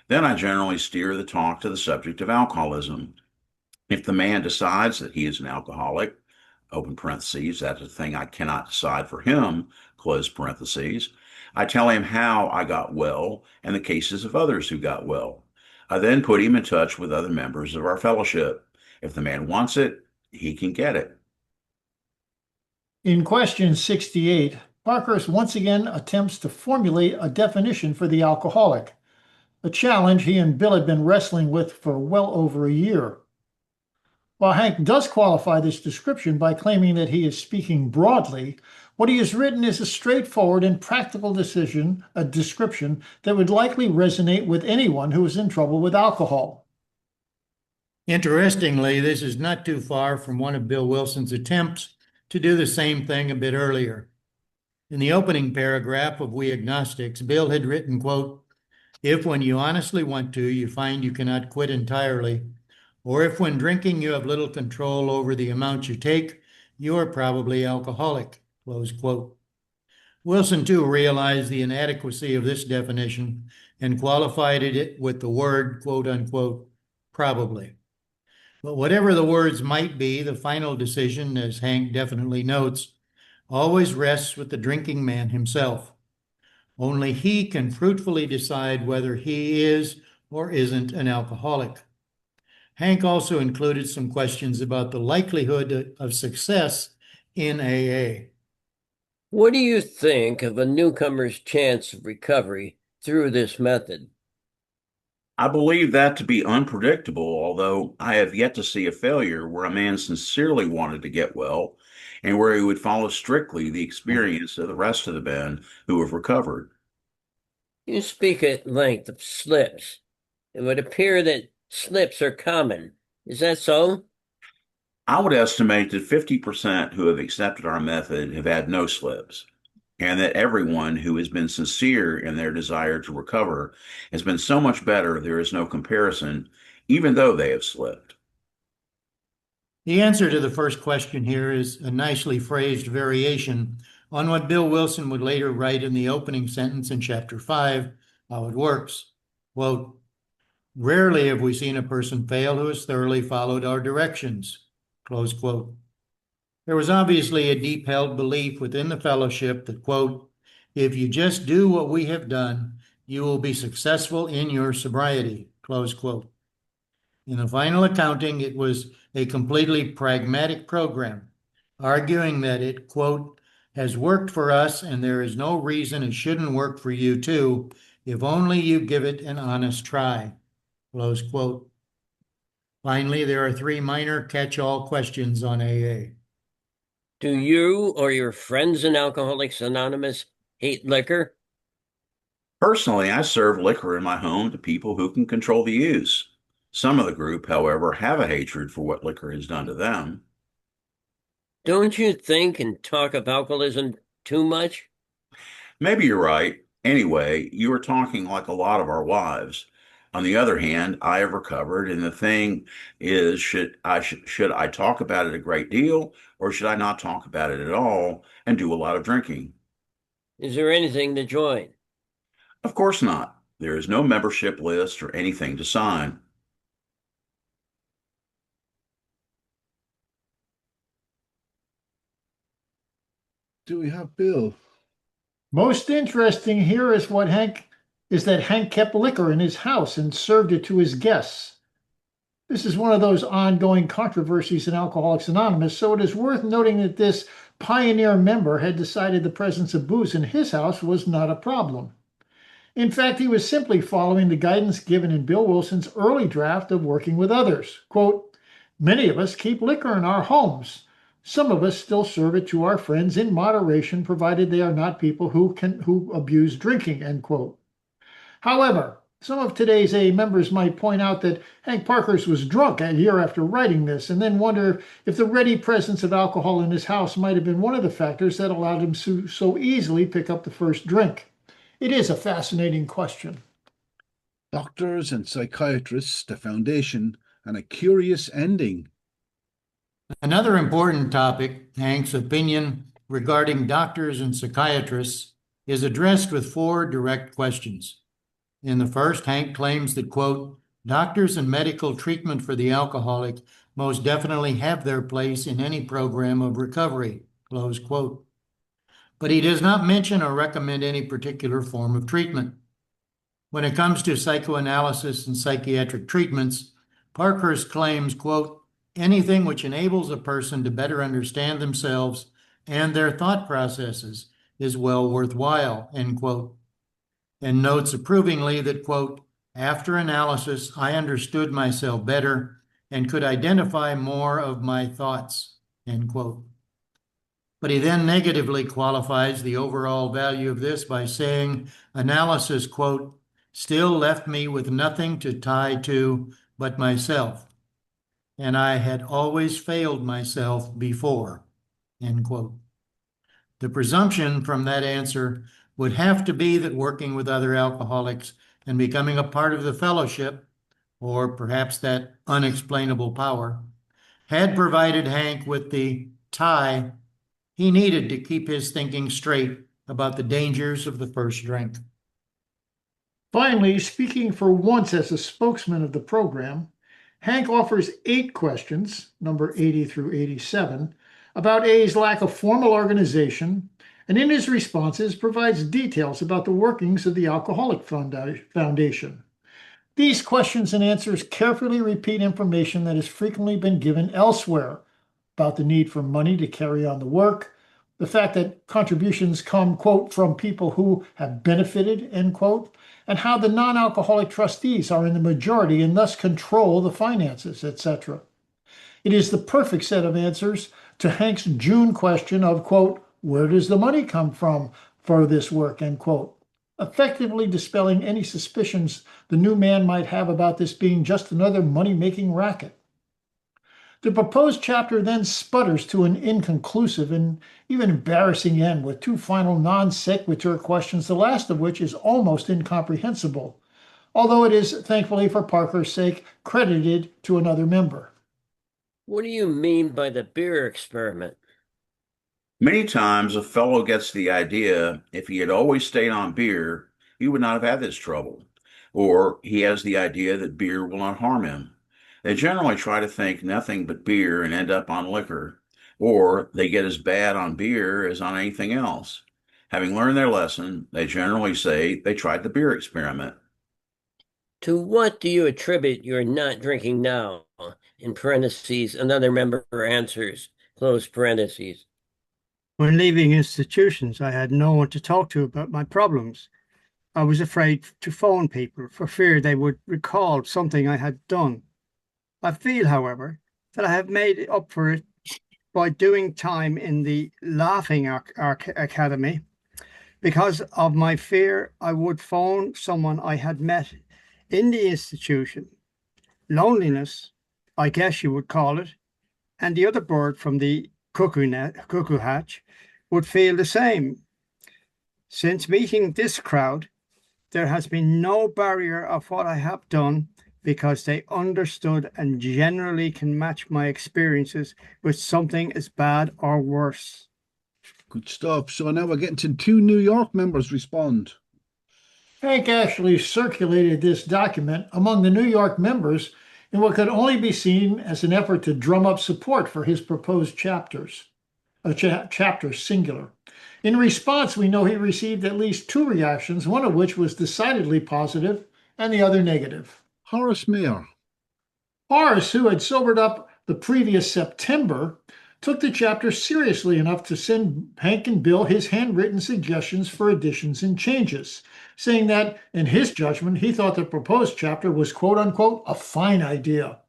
then I generally steer the talk to the subject of alcoholism. If the man decides that he is an alcoholic, open parentheses, that's a thing I cannot decide for him, close parentheses, I tell him how I got well and the cases of others who got well. I then put him in touch with other members of our fellowship. If the man wants it, he can get it. In question 68, Parkhurst once again attempts to formulate a definition for the alcoholic, a challenge he and Bill had been wrestling with for well over a year. While Hank does qualify this description by claiming that he is speaking broadly, what he has written is a straightforward and practical description that would likely resonate with anyone who is in trouble with alcohol. Interestingly, this is not too far from one of Bill Wilson's attempts to do the same thing a bit earlier. In the opening paragraph of We Agnostics, Bill had written, quote, if when you honestly want to, you find you cannot quit entirely, or if when drinking you have little control over the amount you take, you are probably alcoholic, close quote. Wilson, too, realized the inadequacy of this definition and qualified it with the word, quote unquote, probably. But whatever the words might be, the final decision, as Hank definitely notes, always rests with the drinking man himself. Only he can fruitfully decide whether he is or isn't an alcoholic. Hank also included some questions about the likelihood of success in AA. What do you think of a newcomer's chance of recovery through this method? I believe that to be unpredictable, although I have yet to see a failure where a man sincerely wanted to get well and where he would follow strictly the experience of the rest of the men who have recovered. You speak at length of slips. It would appear that slips are common. Is that so? I would estimate that 50% who have accepted our method have had no slips, and that everyone who has been sincere in their desire to recover has been so much better there is no comparison, even though they have slipped. The answer to the first question here is a nicely phrased variation on what Bill Wilson would later write in the opening sentence in chapter 5, How It Works. Quote, "Rarely have we seen a person fail who has thoroughly followed our directions." Close quote. There was obviously a deep-held belief within the fellowship that, quote, "If you just do what we have done, you will be successful in your sobriety." Close quote. In the final accounting, it was a completely pragmatic program, arguing that it, quote, "has worked for us and there is no reason it shouldn't work for you too, if only you give it an honest try." Close quote. Finally, there are 3 minor catch-all questions on AA. Do you or your friends in Alcoholics Anonymous hate liquor? Personally, I serve liquor in my home to people who can control the use. Some of the group, however, have a hatred for what liquor has done to them. Don't you think and talk of alcoholism too much? Maybe you're right. Anyway, you are talking like a lot of our wives. On the other hand, I have recovered, and the thing is, should I talk about it a great deal, or should I not talk about it at all and do a lot of drinking? Is there anything to join? Of course not. There is no membership list or anything to sign. Do we have Bill? Most interesting here is that Hank kept liquor in his house and served it to his guests. This is one of those ongoing controversies in Alcoholics Anonymous, so it is worth noting that this pioneer member had decided the presence of booze in his house was not a problem. In fact, he was simply following the guidance given in Bill Wilson's early draft of Working with Others. Quote, "Many of us keep liquor in our homes. Some of us still serve it to our friends in moderation, provided they are not people who abuse drinking," end quote. However, some of today's AA members might point out that Hank Parkhurst was drunk a year after writing this, and then wonder if the ready presence of alcohol in his house might have been one of the factors that allowed him to so easily pick up the first drink. It is a fascinating question. Doctors and psychiatrists, the foundation, and a curious ending. Another important topic, Hank's opinion regarding doctors and psychiatrists, is addressed with 4 direct questions. In the first, Hank claims that, quote, "doctors and medical treatment for the alcoholic most definitely have their place in any program of recovery," close quote. But he does not mention or recommend any particular form of treatment. When it comes to psychoanalysis and psychiatric treatments, Parkhurst claims, quote, "anything which enables a person to better understand themselves and their thought processes is well worthwhile," end quote. And notes approvingly that, quote, "after analysis, I understood myself better and could identify more of my thoughts," end quote. But he then negatively qualifies the overall value of this by saying analysis, quote, "still left me with nothing to tie to but myself, and I had always failed myself before," end quote. The presumption from that answer would have to be that working with other alcoholics and becoming a part of the fellowship, or perhaps that unexplainable power, had provided Hank with the tie he needed to keep his thinking straight about the dangers of the first drink. Finally, speaking for once as a spokesman of the program, Hank offers 8 questions, number 80 through 87, about AA's lack of formal organization, and in his responses provides details about the workings of the Alcoholic Foundation. These questions and answers carefully repeat information that has frequently been given elsewhere about the need for money to carry on the work, the fact that contributions come, quote, "from people who have benefited," end quote, and how the non-alcoholic trustees are in the majority and thus control the finances, etc. It is the perfect set of answers to Hank's June question of, quote, "where does the money come from for this work," end quote. effectively dispelling any suspicions the new man might have about this being just another money-making racket. The proposed chapter then sputters to an inconclusive and even embarrassing end with two final non sequitur questions, the last of which is almost incomprehensible, although it is, thankfully for Parker's sake, credited to another member. What do you mean by the beer experiment? Many times a fellow gets the idea if he had always stayed on beer, he would not have had this trouble. Or he has the idea that beer will not harm him. They generally try to think nothing but beer and end up on liquor, or they get as bad on beer as on anything else. Having learned their lesson, they generally say they tried the beer experiment. To what do you attribute your not drinking now? In parentheses, another member answers, close parentheses. When leaving institutions, I had no one to talk to about my problems. I was afraid to phone people for fear they would recall something I had done. I feel, however, that I have made up for it by doing time in the Laughing Academy. Because of my fear, I would phone someone I had met in the institution. Loneliness, I guess you would call it, and the other bird from the cuckoo hatch would feel the same. Since meeting this crowd, there has been no barrier of what I have done because they understood and generally can match my experiences with something as bad or worse. Good stuff. So now we're getting to two New York members respond. Hank actually circulated this document among the New York members in what could only be seen as an effort to drum up support for his proposed chapters, chapters singular. In response, we know he received at least two reactions, one of which was decidedly positive and the other negative. Horace Mayer. Horace, who had sobered up the previous September, took the chapter seriously enough to send Hank and Bill his handwritten suggestions for additions and changes, saying that, in his judgment, he thought the proposed chapter was, quote unquote, a fine idea.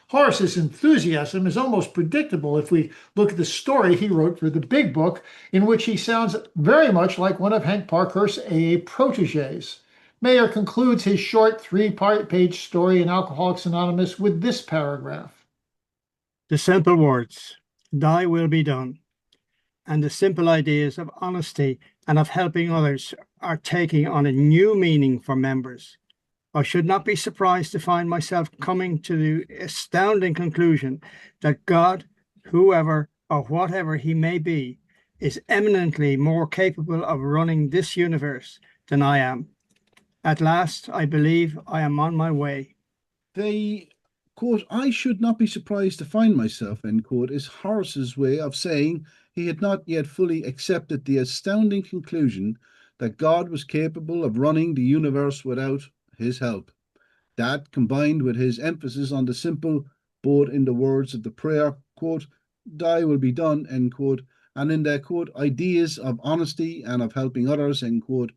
Horace's enthusiasm is almost predictable if we look at the story he wrote for the Big Book, in which he sounds very much like one of Hank Parkhurst's AA proteges. Mayer concludes his short 3-page story in Alcoholics Anonymous with this paragraph. The simple words, thy will be done, and the simple ideas of honesty and of helping others are taking on a new meaning for members. I should not be surprised to find myself coming to the astounding conclusion that God, whoever or whatever he may be, is eminently more capable of running this universe than I am. At last, I believe I am on my way. The quote, I should not be surprised to find myself, end quote, is Horace's way of saying he had not yet fully accepted the astounding conclusion that God was capable of running the universe without his help. That, combined with his emphasis on the simple, both in the words of the prayer, quote, thy will be done, end quote, and in their, quote, ideas of honesty and of helping others, end quote,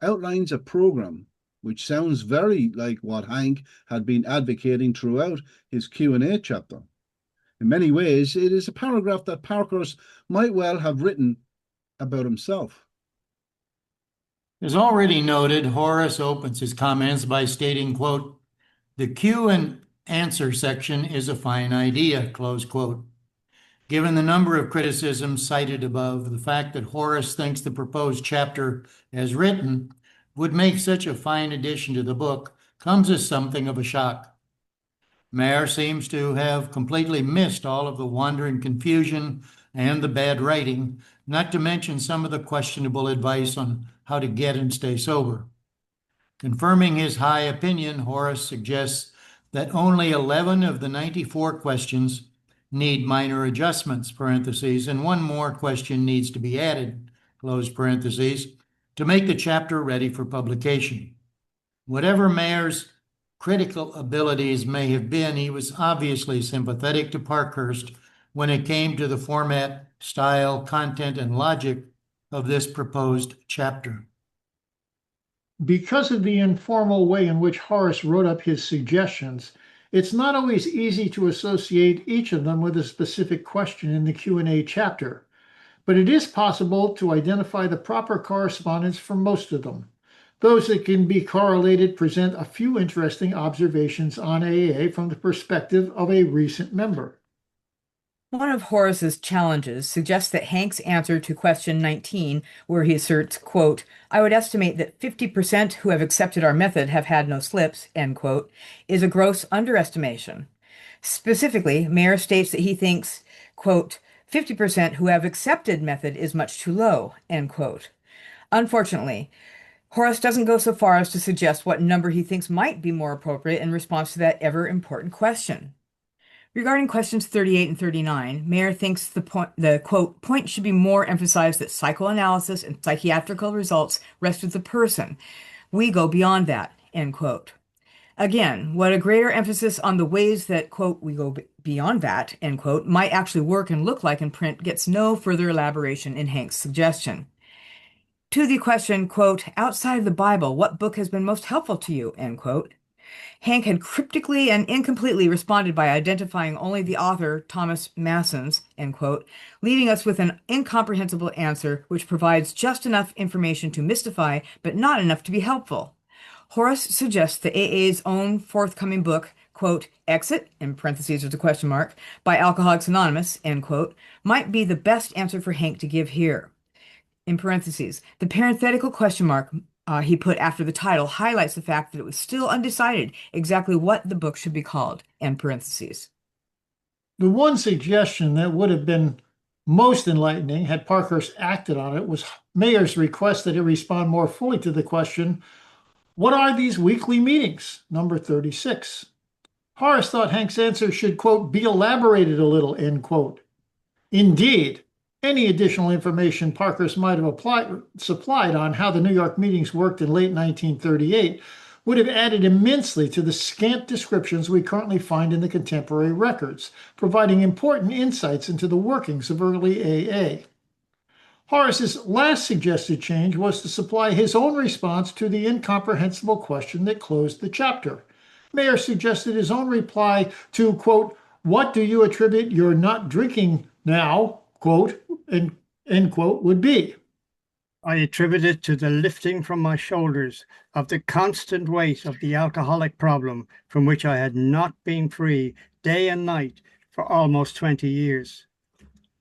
outlines a program which sounds very like what Hank had been advocating throughout his Q&A chapter. In many ways, it is a paragraph that Parkhurst might well have written about himself. As already noted, Horace opens his comments by stating, quote, the Q and answer section is a fine idea, close quote. Given the number of criticisms cited above, the fact that Horace thinks the proposed chapter as written would make such a fine addition to the book comes as something of a shock. Mayer seems to have completely missed all of the wandering confusion and the bad writing, not to mention some of the questionable advice on how to get and stay sober. Confirming his high opinion, Horace suggests that only 11 of the 94 questions need minor adjustments, parentheses, and one more question needs to be added, close parentheses, to make the chapter ready for publication. Whatever Mayer's critical abilities may have been, he was obviously sympathetic to Parkhurst when it came to the format, style, content, and logic of this proposed chapter. Because of the informal way in which Horace wrote up his suggestions, it's not always easy to associate each of them with a specific question in the Q&A chapter, but it is possible to identify the proper correspondence for most of them. Those that can be correlated present a few interesting observations on AA from the perspective of a recent member. One of Horace's challenges suggests that Hank's answer to question 19, where he asserts, quote, I would estimate that 50% who have accepted our method have had no slips, end quote, is a gross underestimation. Specifically, Mayer states that he thinks, quote, 50% who have accepted method is much too low, end quote. Unfortunately, Horace doesn't go so far as to suggest what number he thinks might be more appropriate in response to that ever-important question. Regarding questions 38 and 39, Mayer thinks the quote, point should be more emphasized that psychoanalysis and psychiatrical results rest with the person. We go beyond that, end quote. Again, what a greater emphasis on the ways that, quote, we go beyond that, end quote, might actually work and look like in print gets no further elaboration in Hank's suggestion. To the question, quote, outside of the Bible, what book has been most helpful to you, end quote, Hank had cryptically and incompletely responded by identifying only the author, Thomas Masson's, end quote, leaving us with an incomprehensible answer which provides just enough information to mystify, but not enough to be helpful. Horace suggests the AA's own forthcoming book, quote, Exit, in parentheses with a question mark, by Alcoholics Anonymous, end quote, might be the best answer for Hank to give here. In parentheses, the parenthetical question mark he put after the title highlights the fact that it was still undecided exactly what the book should be called, end parentheses. The one suggestion that would have been most enlightening had Parkhurst acted on it was Mayer's request that he respond more fully to the question, what are these weekly meetings? Number 36. Horace thought Hank's answer should, quote, be elaborated a little, end quote. Indeed, any additional information Parkhurst might have supplied on how the New York meetings worked in late 1938 would have added immensely to the scant descriptions we currently find in the contemporary records, providing important insights into the workings of early AA. Horace's last suggested change was to supply his own response to the incomprehensible question that closed the chapter. Mayer suggested his own reply to, quote, what do you attribute your not drinking now, quote, end quote, would be. I attribute it to the lifting from my shoulders of the constant weight of the alcoholic problem from which I had not been free day and night for almost 20 years.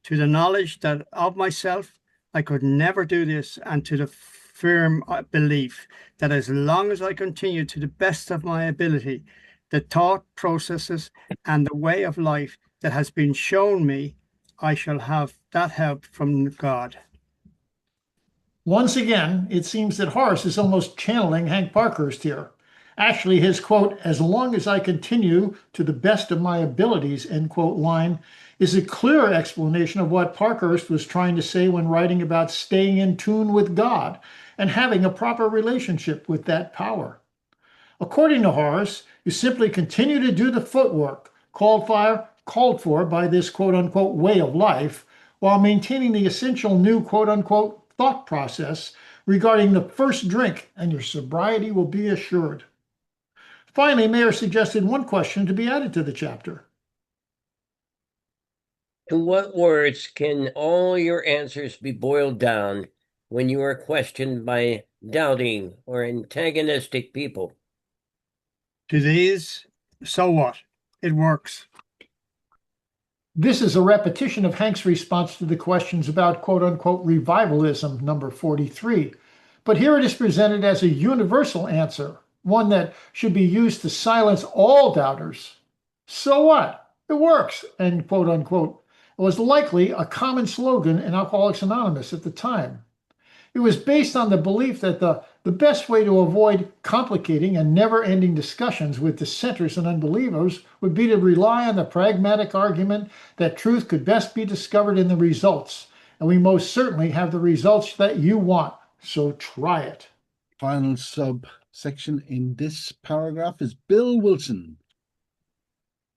To the knowledge that of myself, I could never do this, and to the firm belief that as long as I continue to the best of my ability, the thought processes and the way of life that has been shown me, I shall have that help from God. Once again, it seems that Horace is almost channeling Hank Parkhurst here. Actually, his quote, as long as I continue to the best of my abilities, end quote line, is a clear explanation of what Parkhurst was trying to say when writing about staying in tune with God and having a proper relationship with that power. According to Horace, you simply continue to do the footwork called for by this quote-unquote way of life, while maintaining the essential new quote-unquote thought process regarding the first drink, and your sobriety will be assured. Finally, Mayer suggested one question to be added to the chapter. To what words can all your answers be boiled down when you are questioned by doubting or antagonistic people? To these, so what? It works. This is a repetition of Hank's response to the questions about quote-unquote revivalism, number 43. But here it is presented as a universal answer, one that should be used to silence all doubters. So what? It works, and quote-unquote. It was likely a common slogan in Alcoholics Anonymous at the time. It was based on the belief that the best way to avoid complicating and never-ending discussions with dissenters and unbelievers would be to rely on the pragmatic argument that truth could best be discovered in the results, and we most certainly have the results that you want, so try it. Final subsection in this paragraph is Bill Wilson.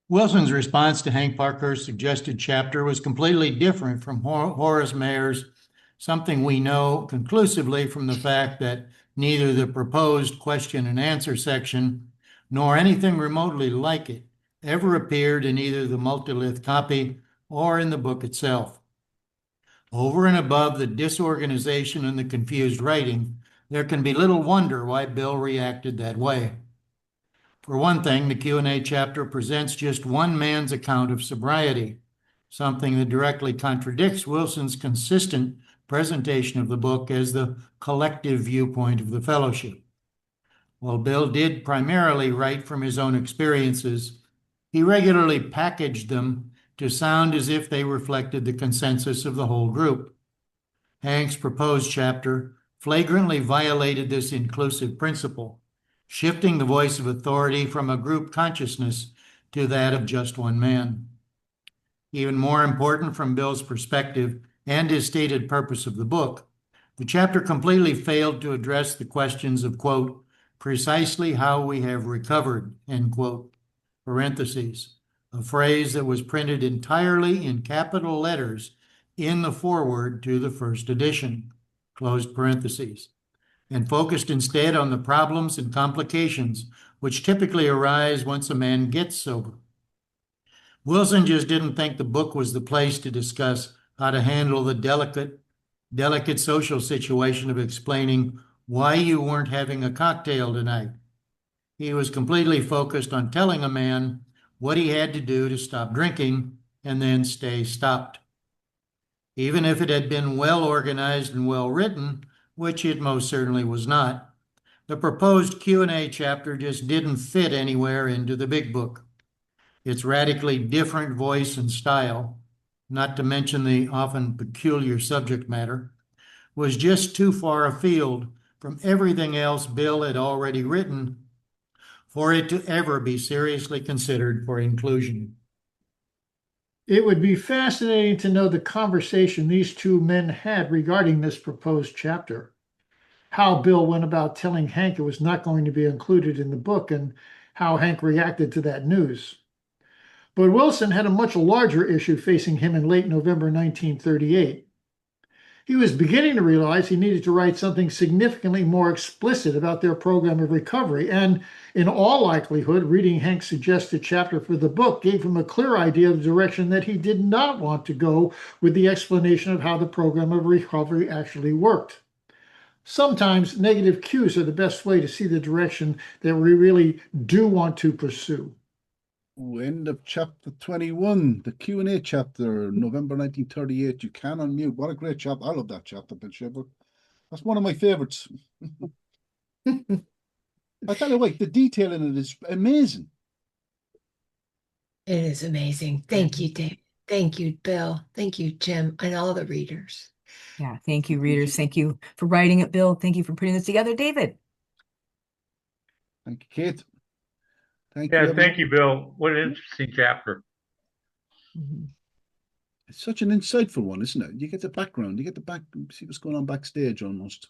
Wilson's response to Hank Parkhurst's suggested chapter was completely different from Horace Mayer's, something we know conclusively from the fact that neither the proposed question and answer section nor anything remotely like it ever appeared in either the multilith copy or in the book itself. Over and above the disorganization and the confused writing, there can be little wonder why Bill reacted that way. For one thing, the Q&A chapter presents just one man's account of sobriety, something that directly contradicts Wilson's consistent presentation of the book as the collective viewpoint of the fellowship. While Bill did primarily write from his own experiences, he regularly packaged them to sound as if they reflected the consensus of the whole group. Hank's proposed chapter flagrantly violated this inclusive principle, shifting the voice of authority from a group consciousness to that of just one man. Even more important from Bill's perspective and his stated purpose of the book, the chapter completely failed to address the questions of, quote, precisely how we have recovered, end quote, parentheses, a phrase that was printed entirely in capital letters in the foreword to the first edition, closed parentheses, and focused instead on the problems and complications which typically arise once a man gets sober. Wilson just didn't think the book was the place to discuss how to handle the delicate social situation of explaining why you weren't having a cocktail tonight. He was completely focused on telling a man what he had to do to stop drinking and then stay stopped. Even if it had been well organized and well written, which it most certainly was not, the proposed Q&A chapter just didn't fit anywhere into the big book. Its radically different voice and style, not to mention the often peculiar subject matter, was just too far afield from everything else Bill had already written for it to ever be seriously considered for inclusion. It would be fascinating to know the conversation these two men had regarding this proposed chapter, how Bill went about telling Hank it was not going to be included in the book, and how Hank reacted to that news. But Wilson had a much larger issue facing him in late November 1938. He was beginning to realize he needed to write something significantly more explicit about their program of recovery, and in all likelihood, reading Hank's suggested chapter for the book gave him a clear idea of the direction that he did not want to go with the explanation of how the program of recovery actually worked. Sometimes negative cues are the best way to see the direction that we really do want to pursue. End of chapter 21, the Q&A chapter, November 1938. You can unmute. What a great chapter. I love that chapter, Bill Shaver. That's one of my favorites. I tell you what, the detail in it is amazing. It is amazing. Thank you, Dave. Thank you, Bill. Thank you, Jim, and all the readers. Yeah, thank you, readers. Thank you for writing it, Bill. Thank you for putting this together, David. Thank you, Kate. Thank Yeah, you. thank you, Bill. What an interesting chapter. It's such an insightful one, isn't it? You get the background, you get the back, see what's going on backstage almost.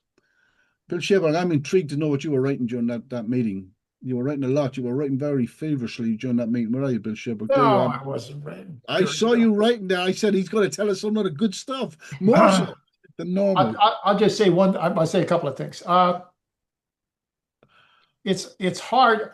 Bill Shaver, I'm intrigued to know what you were writing during that meeting. You were writing a lot. You were writing very feverishly during that meeting. Where are you, Bill Shaver? No, I wasn't writing. I saw you writing there. I said he's going to tell us some of the good stuff, more so than normal. I'll just say I'll say a couple of things. It's hard.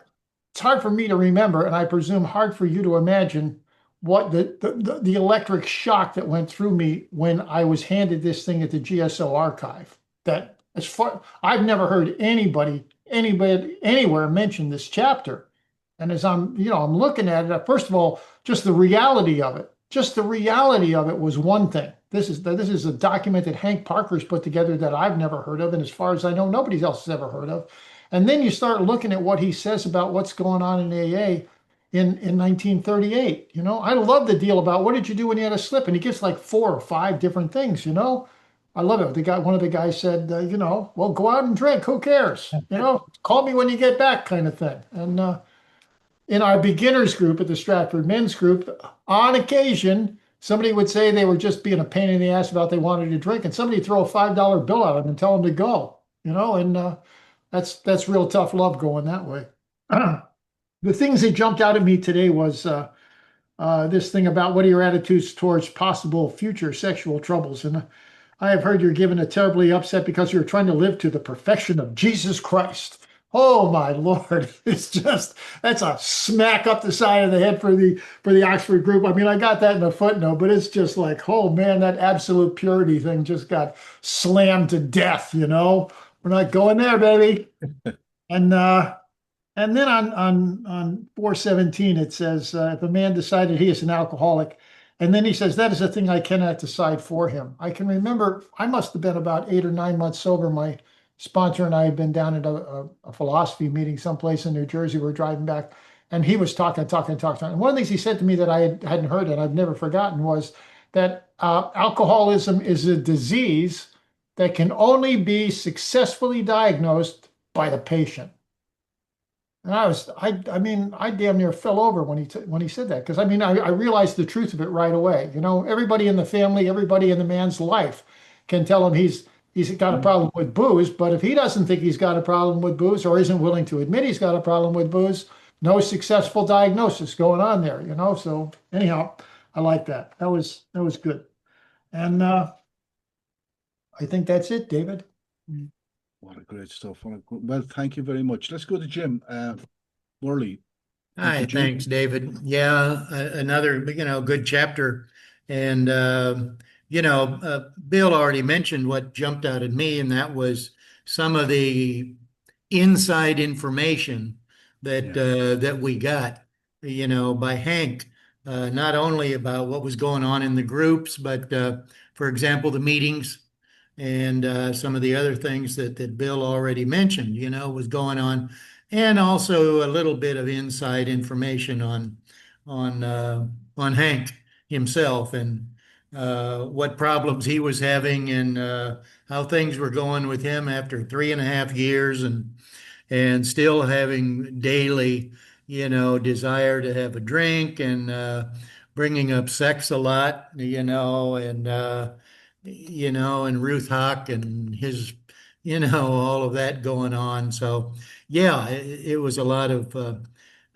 It's hard for me to remember, and I presume hard for you to imagine what the electric shock that went through me when I was handed this thing at the GSO archive. That as far I've never heard anybody anywhere mention this chapter. And as I'm looking at it, first of all, just the reality of it. Just the reality of it was one thing. This is a document that Hank Parker's put together that I've never heard of, and as far as I know, nobody else has ever heard of. And then you start looking at what he says about what's going on in AA in 1938. I love the deal about what did you do when you had a slip, and he gives like 4 or 5 different things. I love it. One of the guys said, well, go out and drink. Who cares? Call me when you get back, kind of thing. And in our beginners group at the Stratford Men's Group, on occasion, somebody would say they were just being a pain in the ass about they wanted to drink, and somebody would throw a $5 bill at them and tell them to go. And that's real tough love going that way. The things that jumped out at me today was this thing about what are your attitudes towards possible future sexual troubles. And I have heard you're given a terribly upset because you're trying to live to the perfection of Jesus Christ. Oh my Lord. It's just, that's a smack up the side of the head for the Oxford group. I mean, I got that in a footnote, but it's just like, oh man, that absolute purity thing just got slammed to death, We're not going there, baby. And then on 417 it says if a man decided he is an alcoholic, and then he says that is a thing I cannot decide for him. I can remember I must have been about 8 or 9 months sober. My sponsor and I had been down at a philosophy meeting someplace in New Jersey. We're driving back, and he was talking. And one of the things he said to me that I hadn't heard and I've never forgotten was that alcoholism is a disease that can only be successfully diagnosed by the patient. And I mean, I damn near fell over when he said that, because I mean, I realized the truth of it right away. You know, everybody in the family, everybody in the man's life can tell him he's got a problem with booze, but if he doesn't think he's got a problem with booze or isn't willing to admit he's got a problem with booze, no successful diagnosis going on there, you know? So anyhow, I like that. That was good. And I think that's it, David. What a great stuff. Well, thank you very much. Let's go to Jim. Worley. Hi, thanks, David. Yeah, another, good chapter. And, Bill already mentioned what jumped out at me, and that was some of the inside information that we got, by Hank, not only about what was going on in the groups, but, for example, the meetings and some of the other things that Bill already mentioned, was going on, and also a little bit of inside information on Hank himself and what problems he was having and how things were going with him after 3.5 years and still having daily, desire to have a drink and bringing up sex a lot, and Ruth Hawk and his, all of that going on. So, yeah, it was a lot of,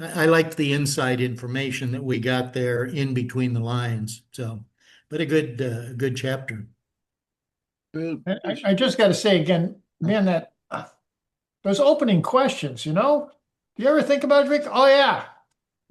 I liked the inside information that we got there in between the lines. So, but a good chapter. Bill, I just got to say again, man, that those opening questions, do you ever think about a drink? Oh, yeah.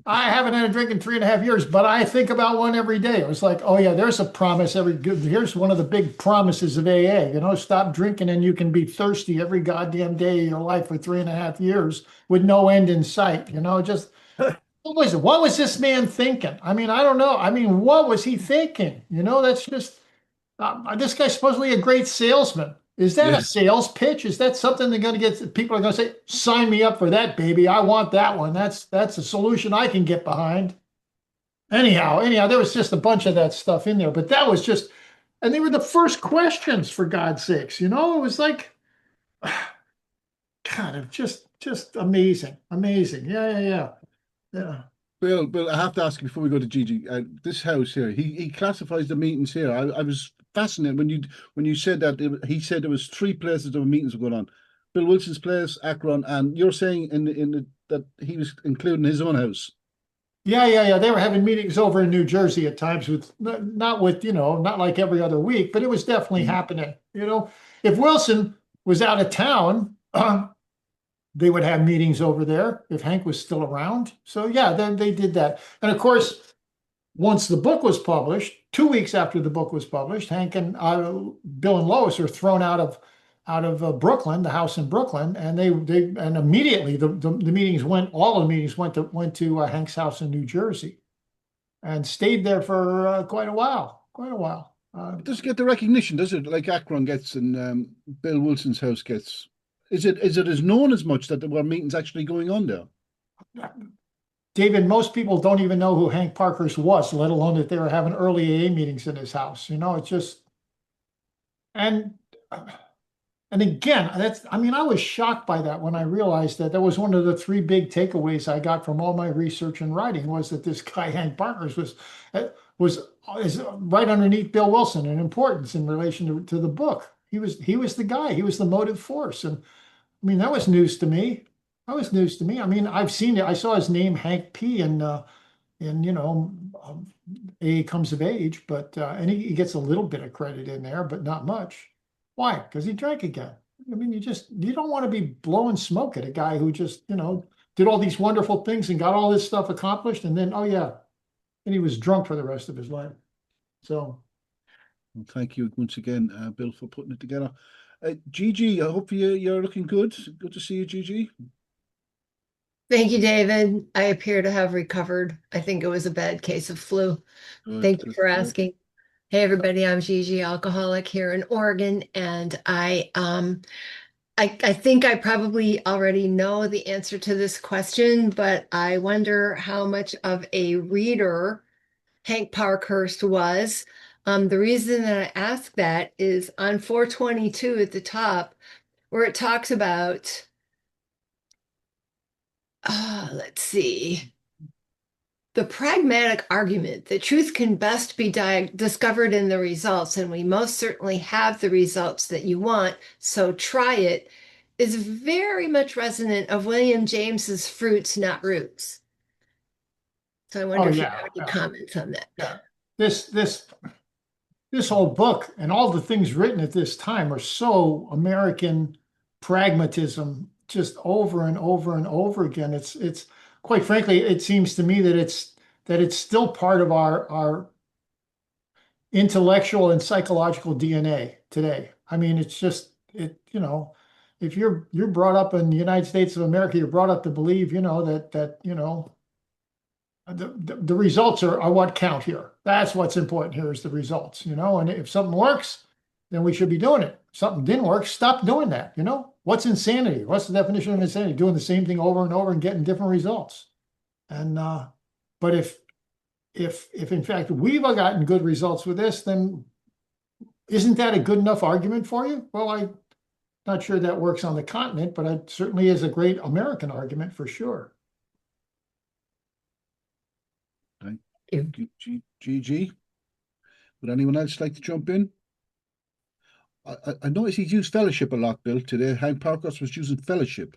I haven't had a drink in 3.5 years, but I think about one every day. It was like, oh yeah, there's a promise. Here's one of the big promises of AA. Stop drinking and you can be thirsty every goddamn day of your life for 3.5 years with no end in sight. Just what was it? What was this man thinking? I mean, I don't know. I mean, what was he thinking? That's just this guy's supposedly a great salesman. Is that a sales pitch? Is that something they're going to get? People are going to say, sign me up for that, baby. I want that one. That's a solution I can get behind. Anyhow, there was just a bunch of that stuff in there, but that was just, and they were the first questions, for God's sakes. It was like, God, just amazing. Yeah. Bill, I have to ask you before we go to Gigi. This house here, he classifies the meetings here. I was fascinated when you said that he said there was 3 places there were meetings going on: Bill Wilson's place, Akron, and you're saying that he was including his own house. Yeah. They were having meetings over in New Jersey at times not like every other week, but it was definitely happening. If Wilson was out of town, they would have meetings over there if Hank was still around. So yeah, then they did that. And of course, once the book was published, 2 weeks after the book was published, Hank and Bill and Lois are thrown out of Brooklyn, the house in Brooklyn, and they immediately the meetings went. All of the meetings went to Hank's house in New Jersey, and stayed there for quite a while. It doesn't get the recognition, does it? Like Akron gets and Bill Wilson's house gets. Is it as known as much that there were meetings actually going on there? David, most people don't even know who Hank Parkhurst was, let alone that they were having early AA meetings in his house. It's just, and again, I was shocked by that when I realized that was one of the 3 big takeaways I got from all my research and writing, was that this guy, Hank Parkhurst, is right underneath Bill Wilson in importance in relation to the book. He was the guy. He was the motive force. And I mean, that was news to me. I mean, I've seen it. I saw his name, Hank P. in AA Comes of Age, but and he gets a little bit of credit in there, but not much. Why? Because he drank again. I mean, you don't want to be blowing smoke at a guy who just did all these wonderful things and got all this stuff accomplished, and then and he was drunk for the rest of his life. So. Well, thank you once again, Bill, for putting it together. Gigi, I hope you're looking good. Good to see you, Gigi. Thank you, David. I appear to have recovered. I think it was a bad case of flu. Thank you for asking. Hey, everybody, I'm Gigi, alcoholic here in Oregon, and I think I probably already know the answer to this question, but I wonder how much of a reader Hank Parkhurst was. The reason that I ask that is on 422 at the top, where it talks about, let's see, the pragmatic argument that truth can best be discovered in the results, and we most certainly have the results that you want, so try it, is very much resonant of William James's Fruits, Not Roots. So I wonder if you have any comments on that. Yeah, this whole book and all the things written at this time are so American pragmatism, just over and over and over again. It's quite frankly, it seems to me that it's still part of our intellectual and psychological DNA today. I mean, it's just if you're brought up in the United States of America, you're brought up to believe, that the results are what count here. That's what's important here is the results, and if something works, then we should be doing it. If something didn't work, stop doing that. What's insanity? What's the definition of insanity? Doing the same thing over and over and getting different results. And but if in fact we've gotten good results with this, then isn't that a good enough argument for you? Well, I'm not sure that works on the continent, but it certainly is a great American argument for sure. Gigi, would anyone else like to jump in? I noticed he's used fellowship a lot, Bill, today. Hank Parkhurst was using fellowship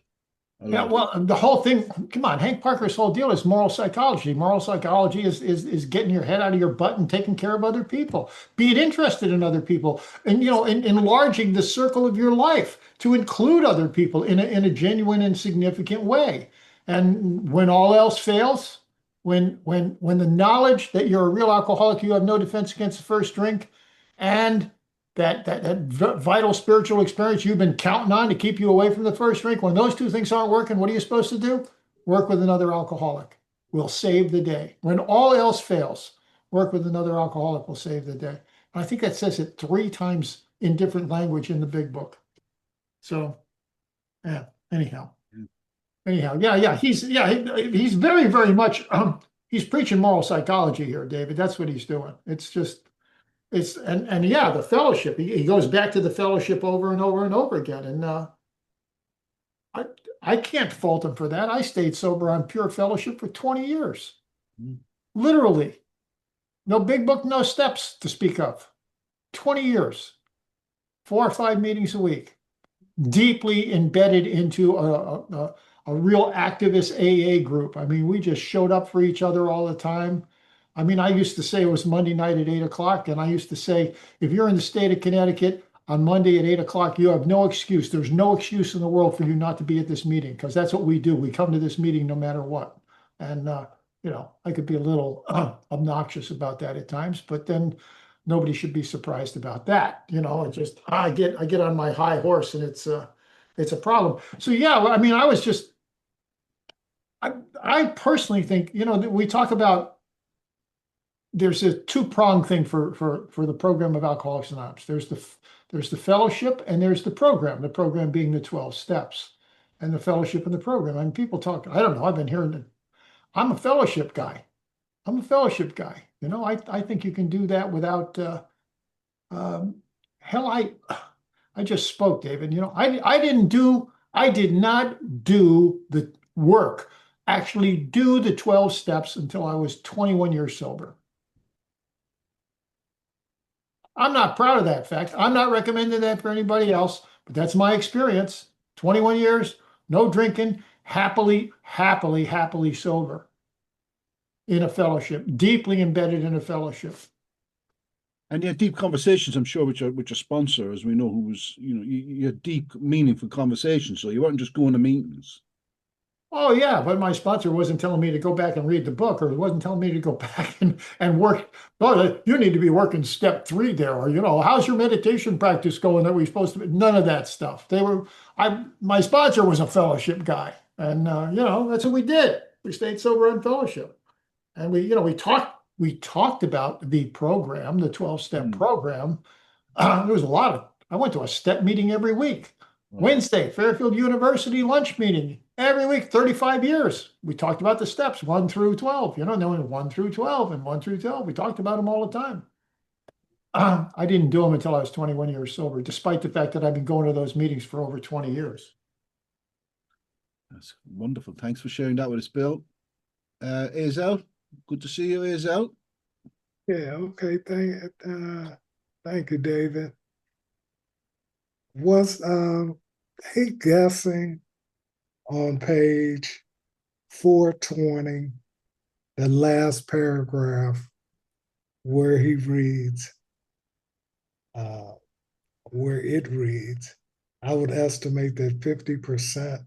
a lot. Yeah, well, the whole thing, come on, Hank Parkhurst's whole deal is moral psychology. Moral psychology is getting your head out of your butt and taking care of other people. Being interested in other people and, enlarging the circle of your life to include other people in a genuine and significant way. And when all else fails, when the knowledge that you're a real alcoholic, you have no defense against the first drink, and that vital spiritual experience you've been counting on to keep you away from the first drink, when those two things aren't working, what are you supposed to do? Work with another alcoholic. Will save the day. When all else fails, work with another alcoholic will save the day. And I think that says it 3 times in different language in the big book. So, yeah, anyhow. He's very, very much, he's preaching moral psychology here, David. That's what he's doing. It's just, the fellowship, he goes back to the fellowship over and over and over again. And I can't fault him for that. I stayed sober on pure fellowship for 20 years. Literally. No big book, no steps to speak of. 20 years. 4 or 5 meetings a week. Deeply embedded into a real activist AA group. I mean, we just showed up for each other all the time. I mean, I used to say it was Monday night at 8 o'clock, and I used to say, if you're in the state of Connecticut on Monday at 8 o'clock, you have no excuse. There's no excuse in the world for you not to be at this meeting, because that's what we do. We come to this meeting no matter what. And, I could be a little obnoxious about that at times, but then nobody should be surprised about that. It just, I get on my high horse, and it's a problem. So, yeah, I mean, I personally think, we talk about, there's a 2-pronged thing for the program of Alcoholics Anonymous. There's the fellowship and there's the program being the 12 steps, and the fellowship and the program. I mean, people talk, I don't know, I've been hearing I'm a fellowship guy. I think you can do that without, I just spoke, David. I did not do the work, actually do the 12 steps until I was 21 years sober. I'm not proud of that fact. I'm not recommending that for anybody else, but that's my experience. 21 years, no drinking, happily sober in a fellowship, deeply embedded in a fellowship. And you had deep conversations, I'm sure, with your sponsor, as we know, who was, you had deep, meaningful conversations. So you weren't just going to meetings. Oh yeah, but my sponsor wasn't telling me to go back and read the book, or wasn't telling me to go back and work. Oh, you need to be working step 3 there, or how's your meditation practice going that we're supposed to be? None of that stuff. My sponsor was a fellowship guy, and that's what we did. We stayed sober on fellowship, and we talked about the program, the 12-step program. There was a lot of. I went to a step meeting every week. Wednesday, Fairfield University lunch meeting every week, 35 years. We talked about the steps 1 through 12, knowing 1 through 12 and 1 through 12. We talked about them all the time. I didn't do them until I was 21 years sober, despite the fact that I've been going to those meetings for over 20 years. That's wonderful. Thanks for sharing that with us, Bill. Azel, good to see you, Azel. Yeah, okay. Thank you, David. Was he guessing on page 420, the last paragraph where he reads, where it reads, I would estimate that 50%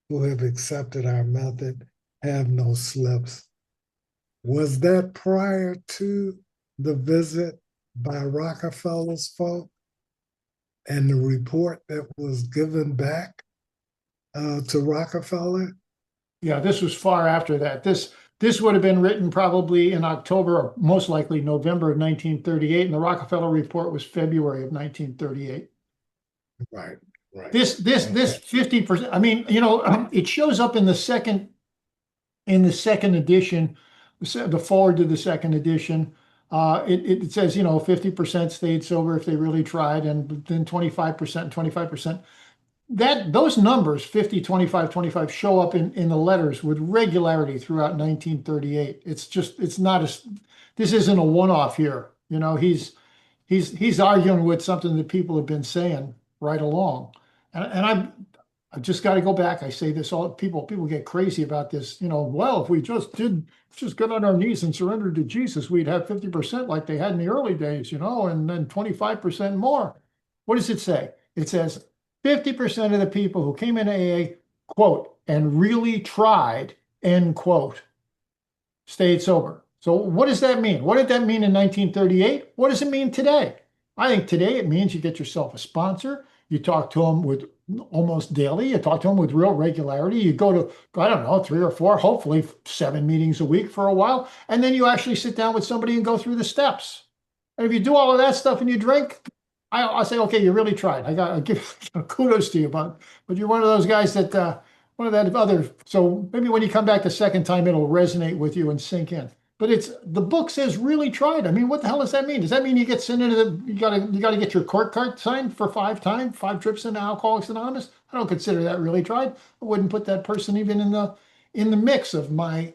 who have accepted our method have no slips. Was that prior to the visit by Rockefeller's folk and the report that was given back to Rockefeller? Yeah, this was far after that. This would have been written probably in October or most likely November of 1938, and the Rockefeller report was February of 1938. Right. This 50%. I mean, it shows up in the second edition, the forward to the second edition. It says 50% stayed sober if they really tried, and then 25% and 25%. Those numbers 50, 25, 25 show up in the letters with regularity throughout 1938. This isn't a one-off here. He's arguing with something that people have been saying right along, and I've just got to go back. I say this all people get crazy about this. Well, if we just get on our knees and surrender to Jesus, we'd have 50% like they had in the early days, and then 25% more. What does it say? It says 50% of the people who came into AA, quote, and really tried, end quote, stayed sober. So what does that mean? What did that mean in 1938? What does it mean today? I think today it means you get yourself a sponsor. You talk to them with almost daily. You talk to them with real regularity. You go to, I don't know, 3 or 4, hopefully 7 meetings a week for a while. And then you actually sit down with somebody and go through the steps. And if you do all of that stuff and you drink, I'll say, okay, you really tried. I give kudos to you, but you're one of those guys that, one of that other, so maybe when you come back the second time, it'll resonate with you and sink in. But the book says really tried. I mean, what the hell does that mean? Does that mean you get sent into you gotta get your court card signed for 5 trips into Alcoholics Anonymous? I don't consider that really tried. I wouldn't put that person even in the mix of my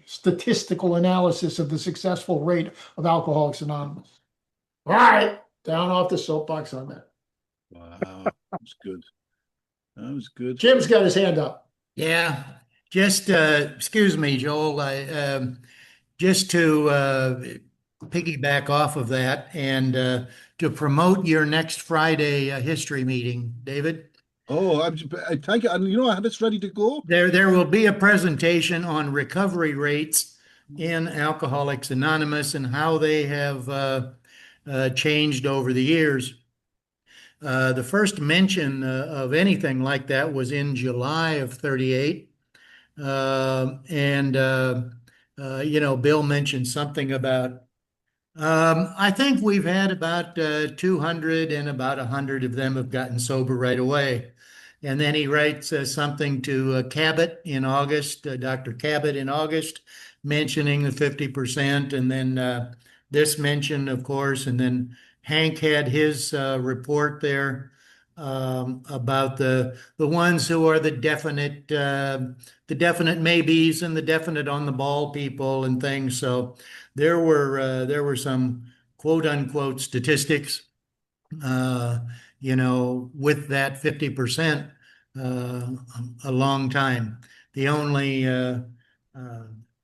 statistical analysis of the successful rate of Alcoholics Anonymous. All right, down off the soapbox on that. Wow, that was good. That was good. Jim's got his hand up. Yeah, just excuse me, Joel. Just to piggyback off of that and to promote your next Friday history meeting, David. Oh, I thank you. And I had this ready to go. There will be a presentation on recovery rates in Alcoholics Anonymous and how they have changed over the years. The first mention of anything like that was in July of 38. Bill mentioned something about, I think we've had about 200 and about 100 of them have gotten sober right away. And then he writes something to Cabot in August, Dr. Cabot in August, mentioning the 50%. And then this mention, of course, and then Hank had his report there about the ones who are the definite maybes and the definite on the ball people and things. So there were some quote unquote statistics, with that 50% a long time. The only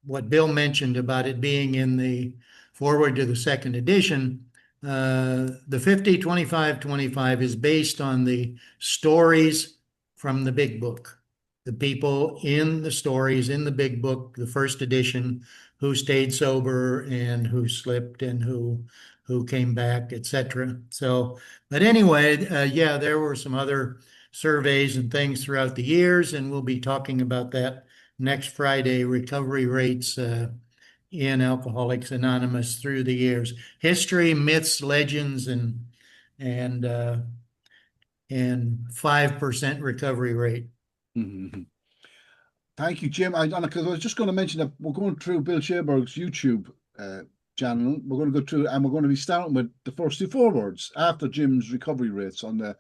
what Bill mentioned about it being in the forward to the second edition. The 50, 25, 25 is based on the stories from the big book. the people in the stories in the big book, the first edition, who stayed sober and who slipped and who came back, etc. So, but anyway, yeah, there were some other surveys and things throughout the years, and we'll be talking about that next Friday, recovery rates in Alcoholics Anonymous through the years. History, myths, legends, and 5% recovery rate. Mm-hmm. Thank you, Jim. Because I was just going to mention that we're going through Bill Sherberg's YouTube channel. We're going to go through, and we're going to be starting with the first two forewords after Jim's recovery rates on the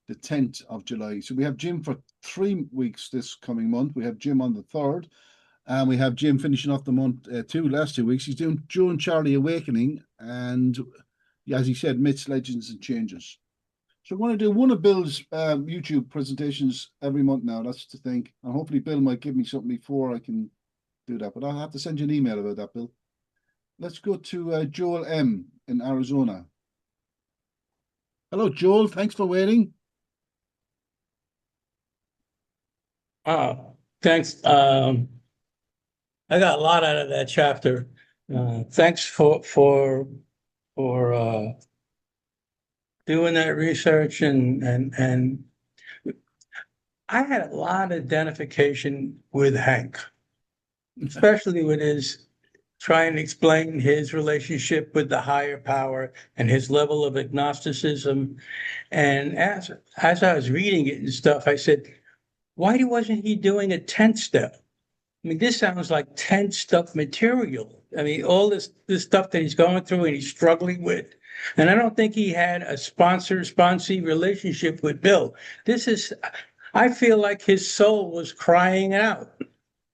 10th of July. So we have Jim for 3 weeks this coming month. We have Jim on the 3rd, and we have Jim finishing off the month last 2 weeks. He's doing Joe and Charlie Awakening, and as he said, myths, legends, and changes. So we're going to do one of Bill's YouTube presentations every month now. That's the thing. And hopefully Bill might give me something before I can do that. But I'll have to send you an email about that, Bill. Let's go to Joel M. in Arizona. Hello, Joel. Thanks for waiting. Thanks. I got a lot out of that chapter. Thanks for doing that research, and I had a lot of identification with Hank, especially with his trying to explain his relationship with the higher power and his level of agnosticism. And as I was reading it and stuff, I said, why wasn't he doing a 10th step? I mean, this sounds like 10th step material. I mean, all this stuff that he's going through and he's struggling with. And I don't think he had a sponsor-sponsee relationship with Bill. I feel like his soul was crying out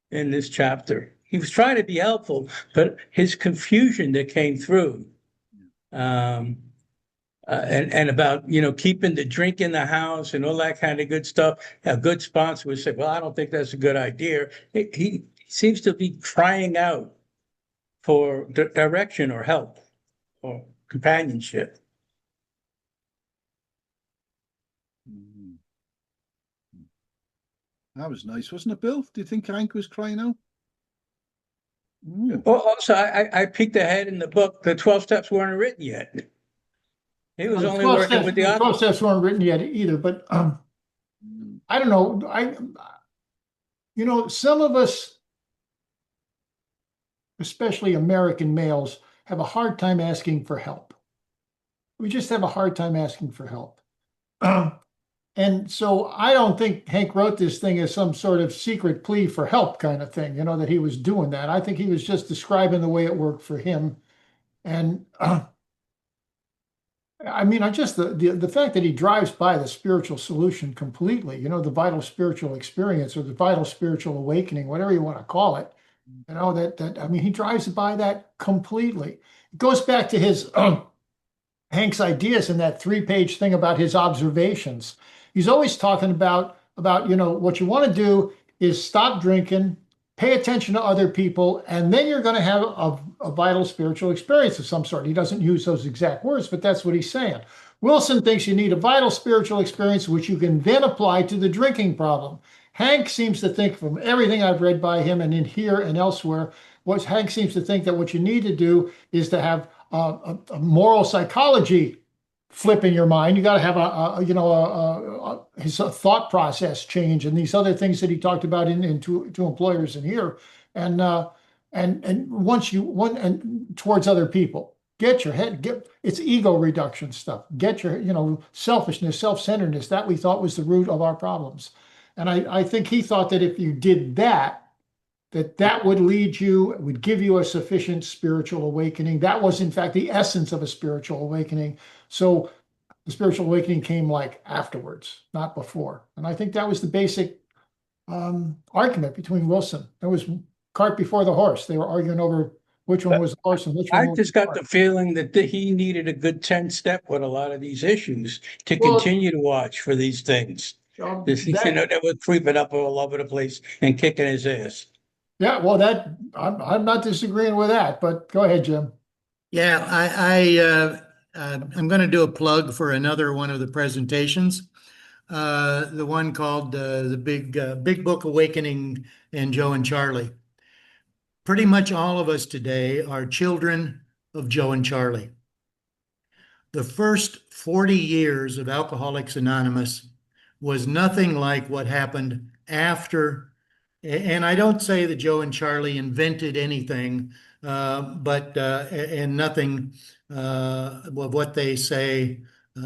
in this chapter. He was trying to be helpful, but his confusion that came through, and about, keeping the drink in the house and all that kind of good stuff. A good sponsor would say, well, I don't think that's a good idea. He seems to be crying out for direction or help or companionship. That was nice, wasn't it, Bill? Do you think Hank was crying out? Well, also, I peeked ahead in the book. The 12 steps weren't written yet. He was only working with the 12 steps weren't written yet either, but I don't know. Some of us, especially American males, have a hard time asking for help. We just have a hard time asking for help. And so I don't think Hank wrote this thing as some sort of secret plea for help kind of thing, that he was doing that. I think he was just describing the way it worked for him. And the fact that he drives by the spiritual solution completely, the vital spiritual experience or the vital spiritual awakening, whatever you want to call it, he drives by that completely. It goes back to his Hank's ideas in that 3-page thing about his observations. He's always talking about what you want to do is stop drinking, pay attention to other people, and then you're going to have a vital spiritual experience of some sort. He doesn't use those exact words, but that's what he's saying. Wilson thinks you need a vital spiritual experience, which you can then apply to the drinking problem. Hank seems to think, from everything I've read by him and in here and elsewhere, Hank seems to think that what you need to do is to have a moral psychology flip in your mind. You got to have his thought process change and these other things that he talked about in two employers in here, and towards other people. It's ego reduction stuff. Get your selfishness, self-centeredness, that we thought was the root of our problems. And I think he thought that if you did that would give you a sufficient spiritual awakening. That was, in fact, the essence of a spiritual awakening. So the spiritual awakening came afterwards, not before. And I think that was the basic argument between Wilson. There was cart before the horse. They were arguing over which one was the horse and which one was I just got the feeling that he needed a good 10th step with a lot of these issues to continue to watch for these things. That was creeping up all over the place and kicking his ass. Yeah, well, I'm not disagreeing with that, but go ahead, Jim. Yeah, I'm going to do a plug for another one of the presentations. the one called the Big Book Awakening and Joe and Charlie. Pretty much all of us today are children of Joe and Charlie. The first 40 years of Alcoholics Anonymous was nothing like what happened after. And I don't say that Joe and Charlie invented anything, but and nothing of what they say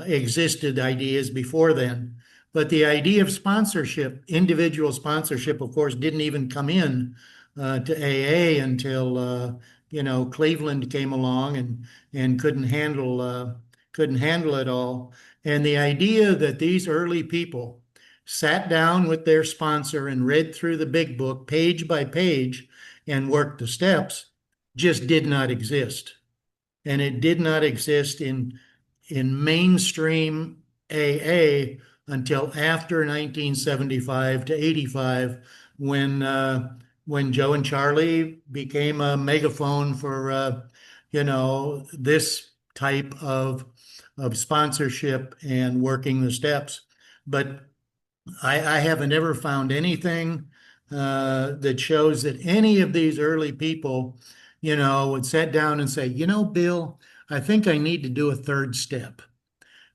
existed ideas before then. But the idea of sponsorship, individual sponsorship, of course, didn't even come in to AA until Cleveland came along and couldn't handle it all. And the idea that these early people sat down with their sponsor and read through the big book page by page and worked the steps just did not exist. And it did not exist in mainstream AA until after 1975 to 85, when Joe and Charlie became a megaphone for this type of sponsorship and working the steps. But I haven't ever found anything that shows that any of these early people, would sit down and say, Bill, I think I need to do a third step,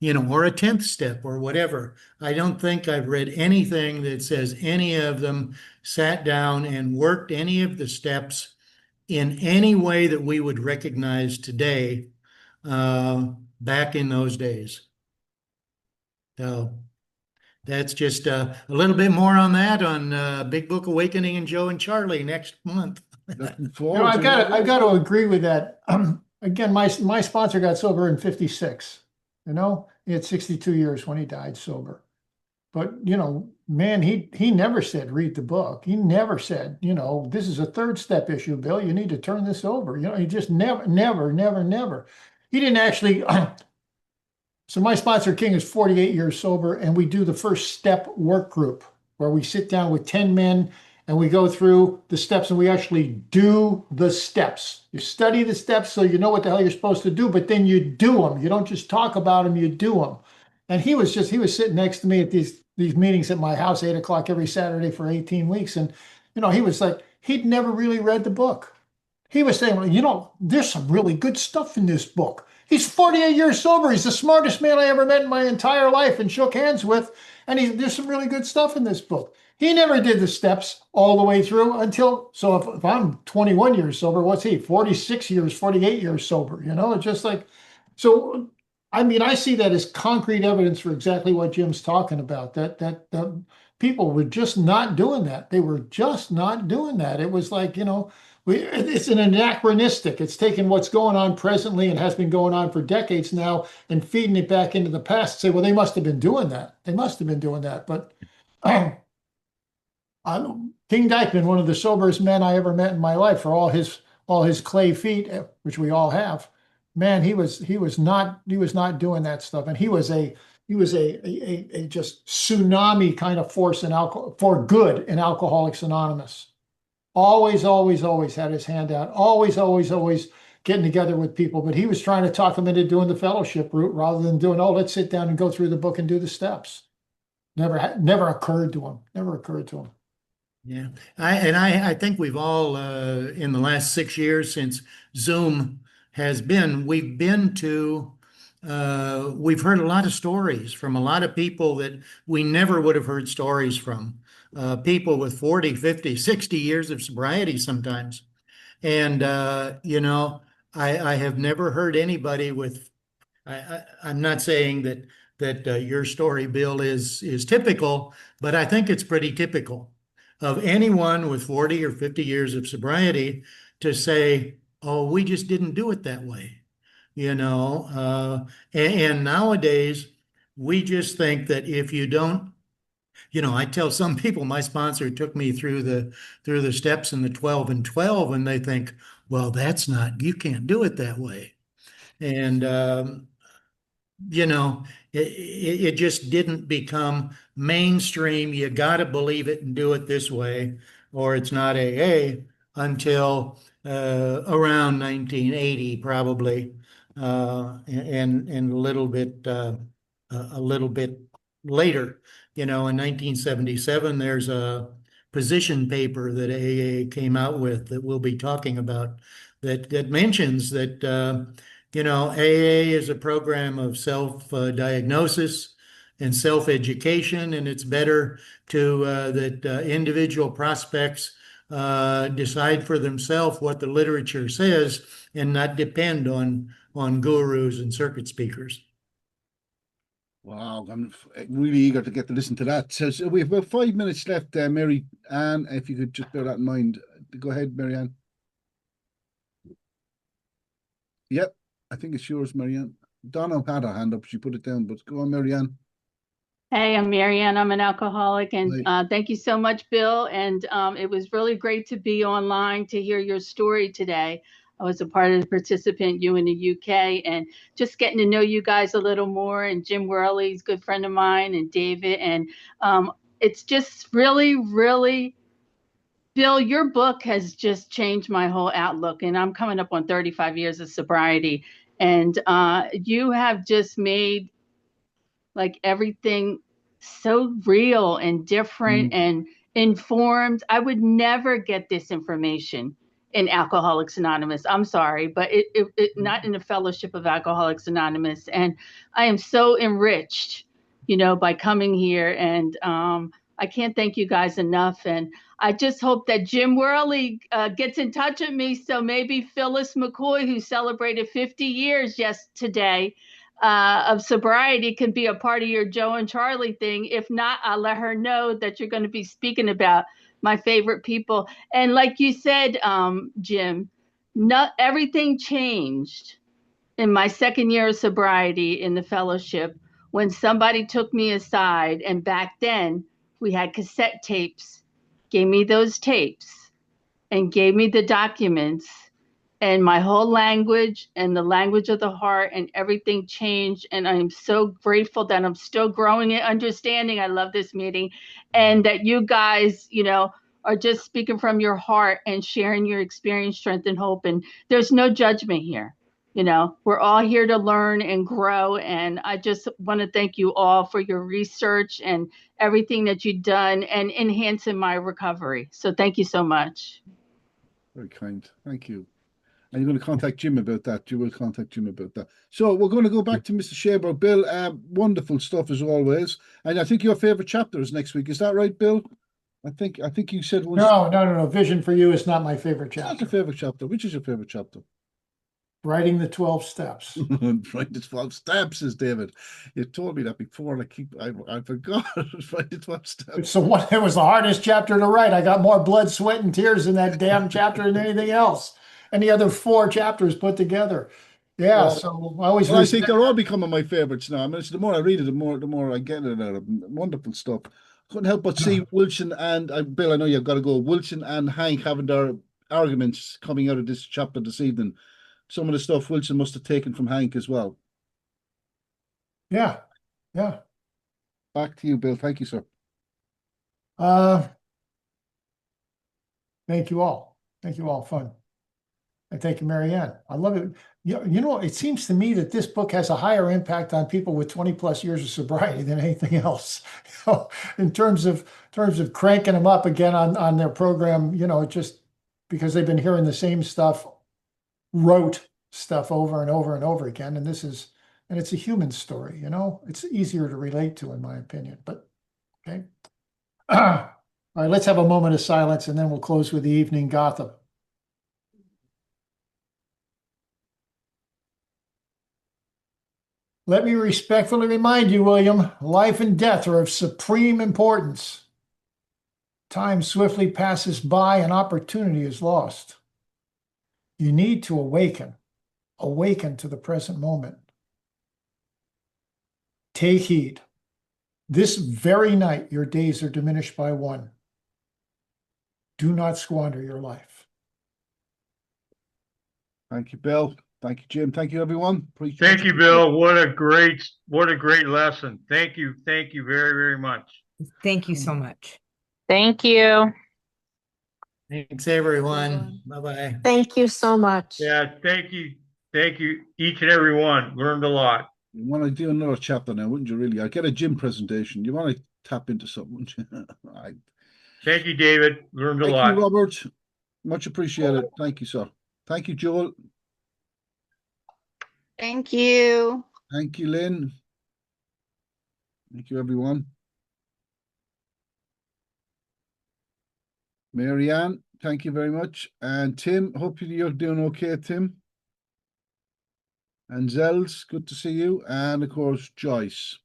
or a 10th step or whatever. I don't think I've read anything that says any of them sat down and worked any of the steps in any way that we would recognize today back in those days. So that's just a little bit more on that on Big Book Awakening and Joe and Charlie next month. Looking You forward know, I've to it. got to agree with that. Again, my sponsor got sober in 56. He had 62 years when he died sober. But man, he never said read the book. He never said, this is a third step issue, Bill. You need to turn this over. He just never. He didn't actually. So my sponsor, King, is 48 years sober, and we do the first step work group where we sit down with 10 men and we go through the steps and we actually do the steps. You study the steps so you know what the hell you're supposed to do, but then you do them. You don't just talk about them, you do them. And he was sitting next to me at these meetings at my house, 8 o'clock every Saturday for 18 weeks. And, he was like, he'd never really read the book. He was saying, well, there's some really good stuff in this book. He's 48 years sober. He's the smartest man I ever met in my entire life and shook hands with. And there's some really good stuff in this book. He never did the steps all the way through until, so if I'm 21 years sober, what's he? 46 years, 48 years sober, it's just like, so, I mean, I see that as concrete evidence for exactly what Jim's talking about, that people were just not doing that. They were just not doing that. It was like, it's an anachronistic. It's taking what's going on presently and has been going on for decades now and feeding it back into the past and say, well, they must have been doing that. They must have been doing that. But King Dykeman, one of the soberest men I ever met in my life, for all his clay feet, which we all have, man, he was not doing that stuff. And he was a just tsunami kind of force for good in Alcoholics Anonymous. Always had his hand out. Always getting together with people. But he was trying to talk them into doing the fellowship route rather than doing, let's sit down and go through the book and do the steps. Never occurred to him. Yeah, I think we've all in the last 6 years since Zoom has been, we've heard a lot of stories from a lot of people that we never would have heard stories from. People with 40, 50, 60 years of sobriety sometimes. And, I have never heard anybody with, I'm not saying that your story, Bill, is typical, but I think it's pretty typical of anyone with 40 or 50 years of sobriety to say, oh, we just didn't do it that way. And nowadays we just think that if you don't, I tell some people, my sponsor took me through the steps in the 12 and 12, and they think, well, you can't do it that way. And, it just didn't become mainstream. You got to believe it and do it this way, or it's not AA until around 1980, probably, and a little bit later. You know, in 1977, there's a position paper that AA came out with that we'll be talking about that mentions that, you know, AA is a program of self-diagnosis and self-education, and it's better to that individual prospects decide for themselves what the literature says and not depend on gurus and circuit speakers. Wow, I'm really eager to get to listen to that. So we have about 5 minutes left, Mary Ann, if you could just bear that in mind. Go ahead, Mary Ann. Yep, I think it's yours, Mary Ann. Donna had her hand up, she put it down, but go on, Mary Ann. Hey, I'm Marianne. I'm an alcoholic, and thank you so much, Bill. And it was really great to be online to hear your story today. I was a part of the participant, you in the UK, and just getting to know you guys a little more. And Jim Worley's a good friend of mine, and David. And it's just really, really, Bill, your book has just changed my whole outlook. And I'm coming up on 35 years of sobriety, and you have just made like everything so real and different and informed. I would never get this information in Alcoholics Anonymous. I'm sorry, but it not in the Fellowship of Alcoholics Anonymous. And I am so enriched, you know, by coming here. And I can't thank you guys enough. And I just hope that Jim Worley gets in touch with me. So maybe Phyllis McCoy, who celebrated 50 years today, of sobriety, can be a part of your Joe and Charlie thing. If not, I'll let her know that you're going to be speaking about my favorite people. And like you said, Jim, not everything changed in my second year of sobriety in the fellowship when somebody took me aside. And back then we had cassette tapes, gave me those tapes and gave me the documents. And my whole language and the language of the heart and everything changed. And I'm so grateful that I'm still growing in understanding. I love this meeting. And that you guys, you know, are just speaking from your heart and sharing your experience, strength, and hope. And there's no judgment here. You know, we're all here to learn and grow. And I just want to thank you all for your research and everything that you've done and enhancing my recovery. So thank you so much. Very kind. Thank you. And you're going to contact Jim about that. You will contact Jim about that. So we're going to go back to Mr. Shaber. Bill, wonderful stuff as always. And I think your favorite chapter is next week. Is that right, Bill? I think you said was No. Vision for You is not my favorite chapter. That's your favorite chapter. Which is your favorite chapter? Writing the 12 steps. Write the 12 steps, says David. You told me that before, and I forgot. Write the 12 steps. So what? It was the hardest chapter to write. I got more blood, sweat, and tears in that damn chapter than anything else. And the other 4 chapters put together. Yeah, well, so I think they're all becoming my favorites now. I mean, the more I read it, the more I get it out of them. Wonderful stuff. Couldn't help but see Wilson and Bill. I know you've got to go. Wilson and Hank having their arguments coming out of this chapter this evening. Some of the stuff Wilson must have taken from Hank as well. Yeah. Back to you, Bill. Thank you, sir. Thank you all. Fun. And thank you, Marianne. I love it. You know, it seems to me that this book has a higher impact on people with 20 plus years of sobriety than anything else. You know, in terms of cranking them up again on their program, you know, just because they've been hearing the same stuff, rote stuff over and over and over again. And it's a human story, you know, it's easier to relate to, in my opinion, but okay. All right, let's have a moment of silence and then we'll close with the evening Gotham. Let me respectfully remind you, William, life and death are of supreme importance. Time swiftly passes by and opportunity is lost. You need to awaken to the present moment. Take heed. This very night, your days are diminished by 1. Do not squander your life. Thank you, Bill. Thank you, Jim. Thank you, everyone. Thank you, Bill. What a great lesson. Thank you very, very much. Thank you so much. Thank you. Thanks, everyone. Bye-bye. Thank you so much. Yeah, thank you, each and every one. Learned a lot. You want to do another chapter now, wouldn't you? Really? I get a gym presentation. You want to tap into something, wouldn't you? Right. Thank you, David. Learned a Thank lot. you, Robert. Much appreciated. Thank you, sir. Thank you, Joel. Thank you. Thank you, Lynn. Thank you, everyone. Marianne, thank you very much. And Tim, hope you're doing okay, Tim. And Zels, good to see you. And of course, Joyce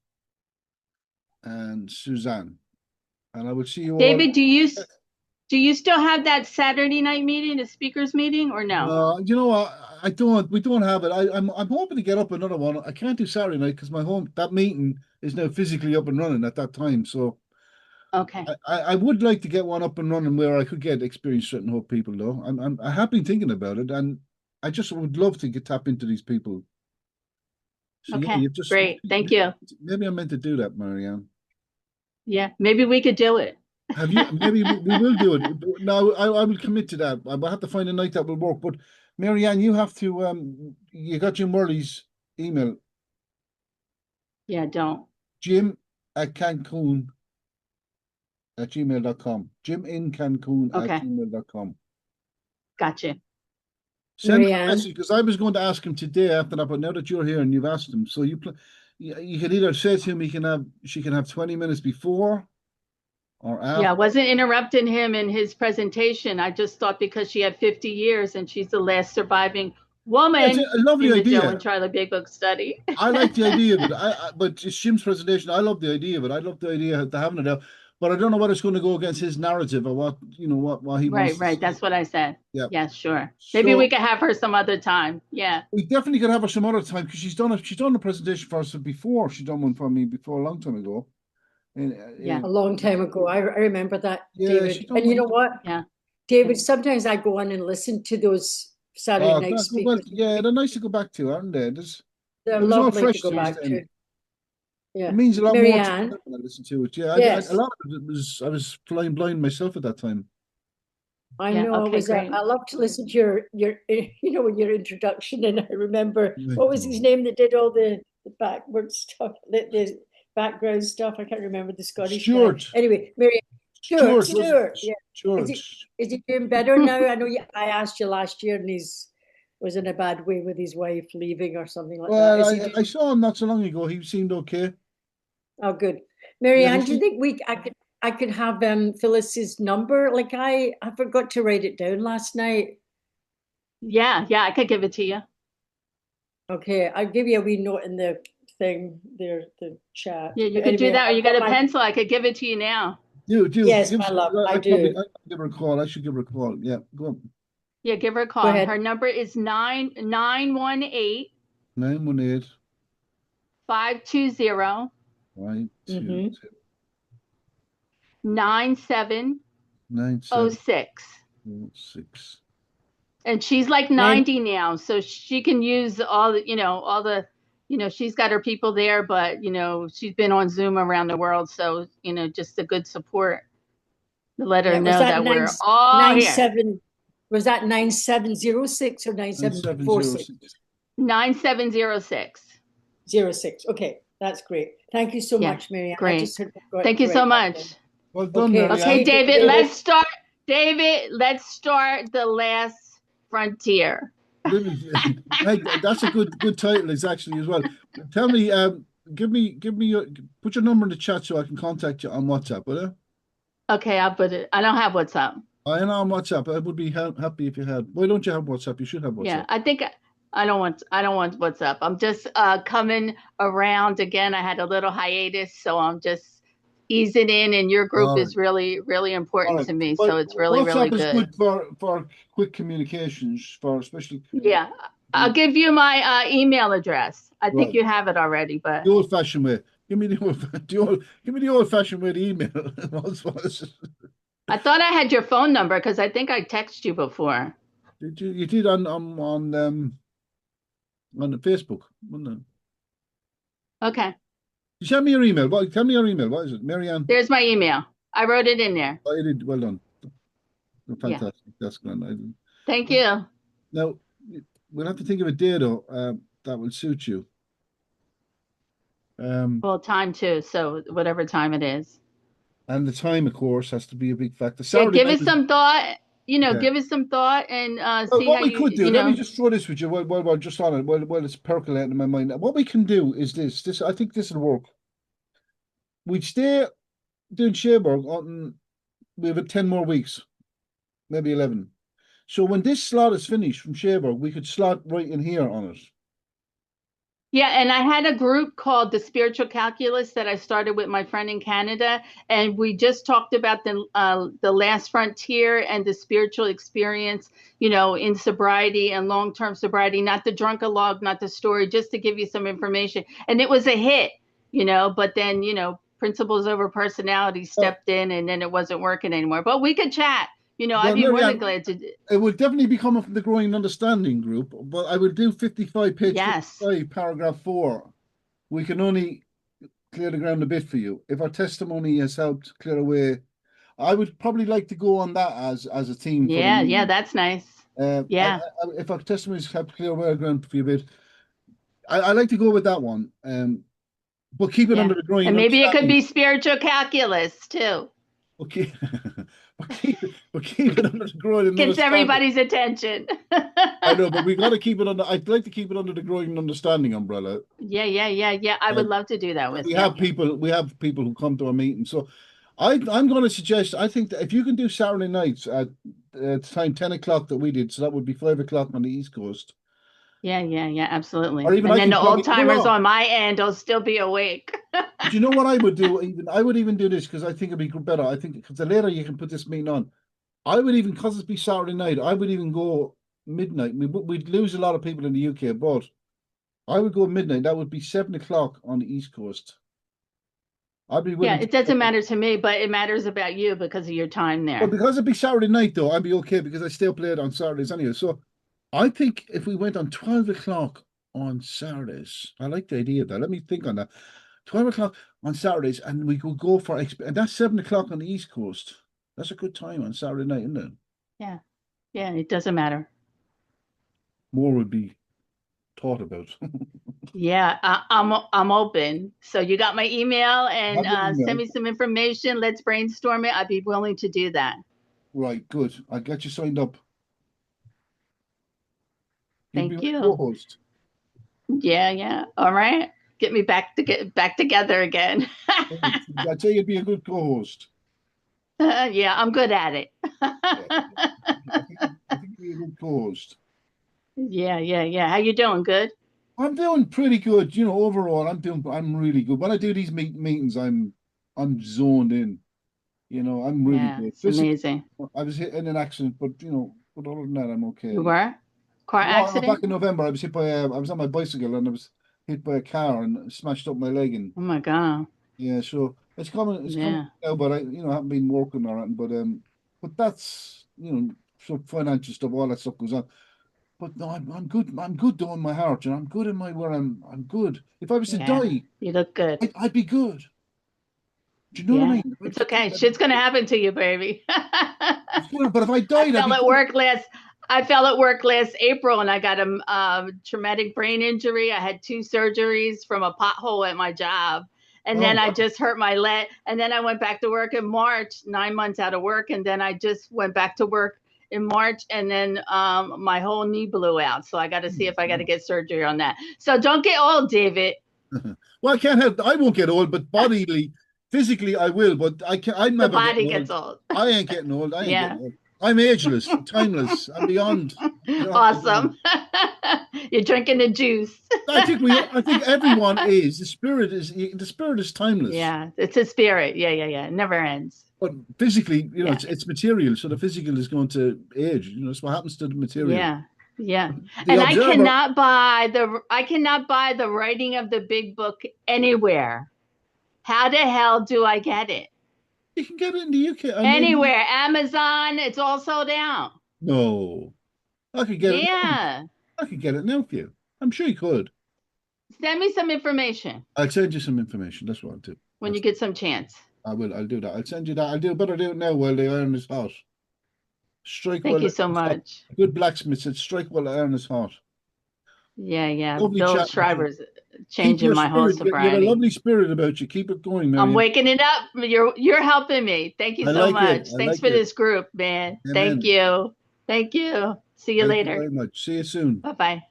and Suzanne. And I will see you all. David, do you still have that Saturday night meeting, the speakers meeting, or no? You know what? I don't. We don't have it. I'm hoping to get up another one. I can't do Saturday night because that meeting is now physically up and running at that time. So Okay. I would like to get one up and running where I could get experienced Stretton Hope people though. I have been thinking about it, and I just would love to tap into these people. So, Okay, you've just, great. Thank you. Maybe I'm meant to do that, Marianne. Yeah, maybe we could do it. Have you? Maybe we will do it. No, I will commit to that. I will have to find a night that will work. But Marianne, you have to. You got Jim Worley's email. Yeah, don't. Jim@Cancun@gmail.com. Jimincancun@gmail.com. Gotcha. Send a Marianne? message because I was going to ask him today after that, but now that you're here and you've asked him, so you can either say to him she can have 20 minutes before or after. Yeah, I wasn't interrupting him in his presentation. I just thought because she had 50 years and she's the last surviving woman It's a lovely in the idea. Joe and Charlie Big Book study. I like the idea of it. But it's Jim's presentation. I love the idea of it. I love the idea of having it out. But I don't know whether it's going to go against his narrative or what he wants Right, to right. say. That's what I said. Yeah. Yeah, sure. Maybe So- we could have her some other time. Yeah. We definitely could have her some other time because she's done a presentation for us before. She's done one for me before a long time ago. Yeah. A long time ago. I remember that, Yeah, David. she don't And you know want- what? Yeah. David, sometimes I go on and listen to those Saturday night well, speakers. yeah, they're nice to go back to, aren't they? They're it was all lovely fresh to go to us back then. to. Yeah. It means a lot Marianne? more to when I listen to it. Yeah, Yes. a lot of it was I was flying blind myself at that time. I Yeah, know it okay, was. great. I love to listen to your your introduction, and I remember Yeah. what was his name that did all the backward stuff, the background stuff. I can't remember the Scottish guy. Stuart. Anyway, Mary Stuart, Stuart. Yeah, Stuart. is he doing better now? I know I asked you last year, and was in a bad way with his wife leaving or something like that. Well, Is he I doing- saw him not so long ago. He seemed okay. Oh, good. Marianne, Yeah, do you think I could have Phyllis's number? Like I forgot to write it down last night. Yeah, I could give it to you. Okay, I'll give you a wee note in the thing there, the chat. Yeah, you But could do anyway, that, or you I've got a my- pencil. I could give it to you now. Do Yes, give my us- love, I probably- do. I should give her a call. I should give her a call. Yeah, go on. Yeah, give her a call. ahead. Her number is 918 918 520 right Mhm. 9706. 9706. And she's like 90 now, so she can use all the, she's got her people there, but, she's been on Zoom around the world. So, just a good support to let her Yeah, know was that we're all nine here. seven? Was that 9706 or 9746? 9706. 06. Okay, that's great. Thank you so Yeah, much, Marianne. I great. just forgot Thank to you so write that much. down. Well done, Okay, Marianne. Okay, David, David, let's start the last frontier. Hey, that's a good title, is actually as well. Tell me, put your number in the chat so I can contact you on WhatsApp, will you? Okay, I'll put it. I don't have WhatsApp. I know on WhatsApp. I would be happy if you had. Why don't you have WhatsApp? You should have WhatsApp. Yeah, I think I don't want WhatsApp. I'm just coming around again. I had a little hiatus, so I'm just easing in, and your group All is really, really important All to right. me. But So it's really, WhatsApp really is good. for quick communications, for especially Yeah, I'll give you my email address. I think Right. you have it already, but the old-fashioned way. Give me the old-fashioned way to email. I thought I had your phone number because I think I texted you before. Did you? You did on the Facebook, wasn't it? Okay, You send me your email. Tell me your email. What is it, Marianne? there's my email. I wrote it in there. Oh, you did. Well done. Fantastic. That's good. Thank you. Now we'll have to think of a day though that will suit you. Well, time too. So whatever time it is. And the time, of course, has to be a big factor. Yeah, Saturday give night it is- some thought. Yeah. Give it some thought and Well, see what how we could do, you let me know. just throw this with you while we're just on it, while it's percolating in my mind. What we can do is this, I think this will work. We'd stay doing Cherbourg on, we have 10 more weeks, maybe 11. So when this slot is finished from Cherbourg, we could slot right in here on it. Yeah, and I had a group called the Spiritual Calculus that I started with my friend in Canada, and we just talked about the last frontier and the spiritual experience, in sobriety and long-term sobriety, not the drunk-a-log, not the story, just to give you some information. And it was a hit, but then, principles over personality stepped in, and then it wasn't working anymore. But we could chat. I'd be more than glad to. It would definitely be coming from the Growing Understanding group, but I would do 55 page Yes. 55, paragraph 4. We can only clear the ground a bit for you. If our testimony has helped clear away, I would probably like to go on that as a team. For the Yeah, meeting. that's nice. Yeah. If our testimonies help clear away ground for you a bit, I like to go with that one. But keep it under the Growing And maybe it could Understanding. be spiritual calculus too. Okay. but keep it under the Growing Gets Understanding. everybody's attention. I know, but we got to keep it under. I'd like to keep it under the Growing Understanding umbrella. Yeah. I would love to do that with We you. have people who come to our meeting. So I'm going to suggest, I think that if you can do Saturday nights at the time 10 o'clock that we did, so that would be 5 o'clock on the East Coast. Yeah, absolutely. Or even And I then can the plug old it- you know timers what? on my end will still be awake. Do you know what I would do? I would even do this because I think it'd be better. I think because the later you can put this meeting on, I would even, because it'd be Saturday night, I would even go midnight. We'd lose a lot of people in the UK, but I would go midnight. That would be 7 o'clock on the East Coast. I'd be willing. Yeah, it doesn't matter to me, but it matters about you because of your time there. Well, because it'd be Saturday night, though, I'd be okay because I stay up late on Saturdays anyway. So I think if we went on 12 o'clock on Saturdays, I like the idea of that. Let me think on that. 12 o'clock on Saturdays, and we could go for, and that's 7 o'clock on the East Coast. That's a good time on Saturday night, isn't it? Yeah, it doesn't matter. More would be thought about. Yeah, I'm open. So you got my email, and Have your send email. me some information. Let's brainstorm it. I'd be willing to do that. Right, good. I'll get you signed up. You'll Thank be my you. co-host. Yeah. All right. Get me back together again. I tell you, you'd be a good co-host. Yeah, I'm good at it. I think you'd be a good co-host. Yeah. How you doing? Good? I'm doing pretty good. Overall, I'm really good. When I do these meetings, I'm zoned in. I'm really Yeah, good. it's amazing. I was hit in an accident, but other than that, I'm okay. You were? Car accident? Back in November, I was hit by I was on my bicycle and I was hit by a car and smashed up my leg. And Oh my God. yeah, so it's coming Yeah. now, but I haven't been working or anything. But that's some financial stuff, all that stuff goes on. But no, I'm good. I'm good though in my heart, and I'm good in my where I'm good. If I was to Yeah. die, You look good. I'd be good. Do you know what I Yeah, mean? it's okay. Shit's gonna happen to you, baby. But if I died, I I'd be good. I fell at work last April and I got a traumatic brain injury. I had 2 surgeries from a pothole at my job. And then Oh, I wow. just hurt my leg. And then I went back to work in March, 9 months out of work. And then I just went back to work in March. And then my whole knee blew out. So I got to see if I got to get surgery on that. So don't get old, David. Well, I can't help. I won't get old, but physically, I will. But I can't. I'm The never body getting gets old. old. I ain't getting old. I ain't Yeah. getting old. I'm ageless, timeless. I'm beyond. Awesome. You're drinking the juice. I think everyone is. The spirit is timeless. Yeah, it's a spirit. Yeah. It never ends. But physically, it's material. So the physical is going to age. It's what happens to the material. Yeah. The And observer- I cannot buy the writing of the big book anywhere. How the hell do I get it? You can get it in the UK. Anywhere. Amazon, it's all sold out. No. I could get it. Yeah. I could get it now for you. I'm sure you could. Send me some information I'll send you some information. That's what I'll do. when you get some chance. I will. I'll do that. I'll send you that. Better do it now while the iron is hot. Strike Thank while you it's so hot. much. A good blacksmith said, strike while the iron is hot. Yeah. Lovely Bill chatting to you. Schreiber's changing your my whole spirit. You have a sobriety. lovely spirit about you. Keep it going, Marion. I'm waking it up. You're helping me. Thank you I so like much. it. I Thanks like for it. this group, man. Amen. Thank you. Thank you. See you Thank you later. very much. See you soon. Bye-bye.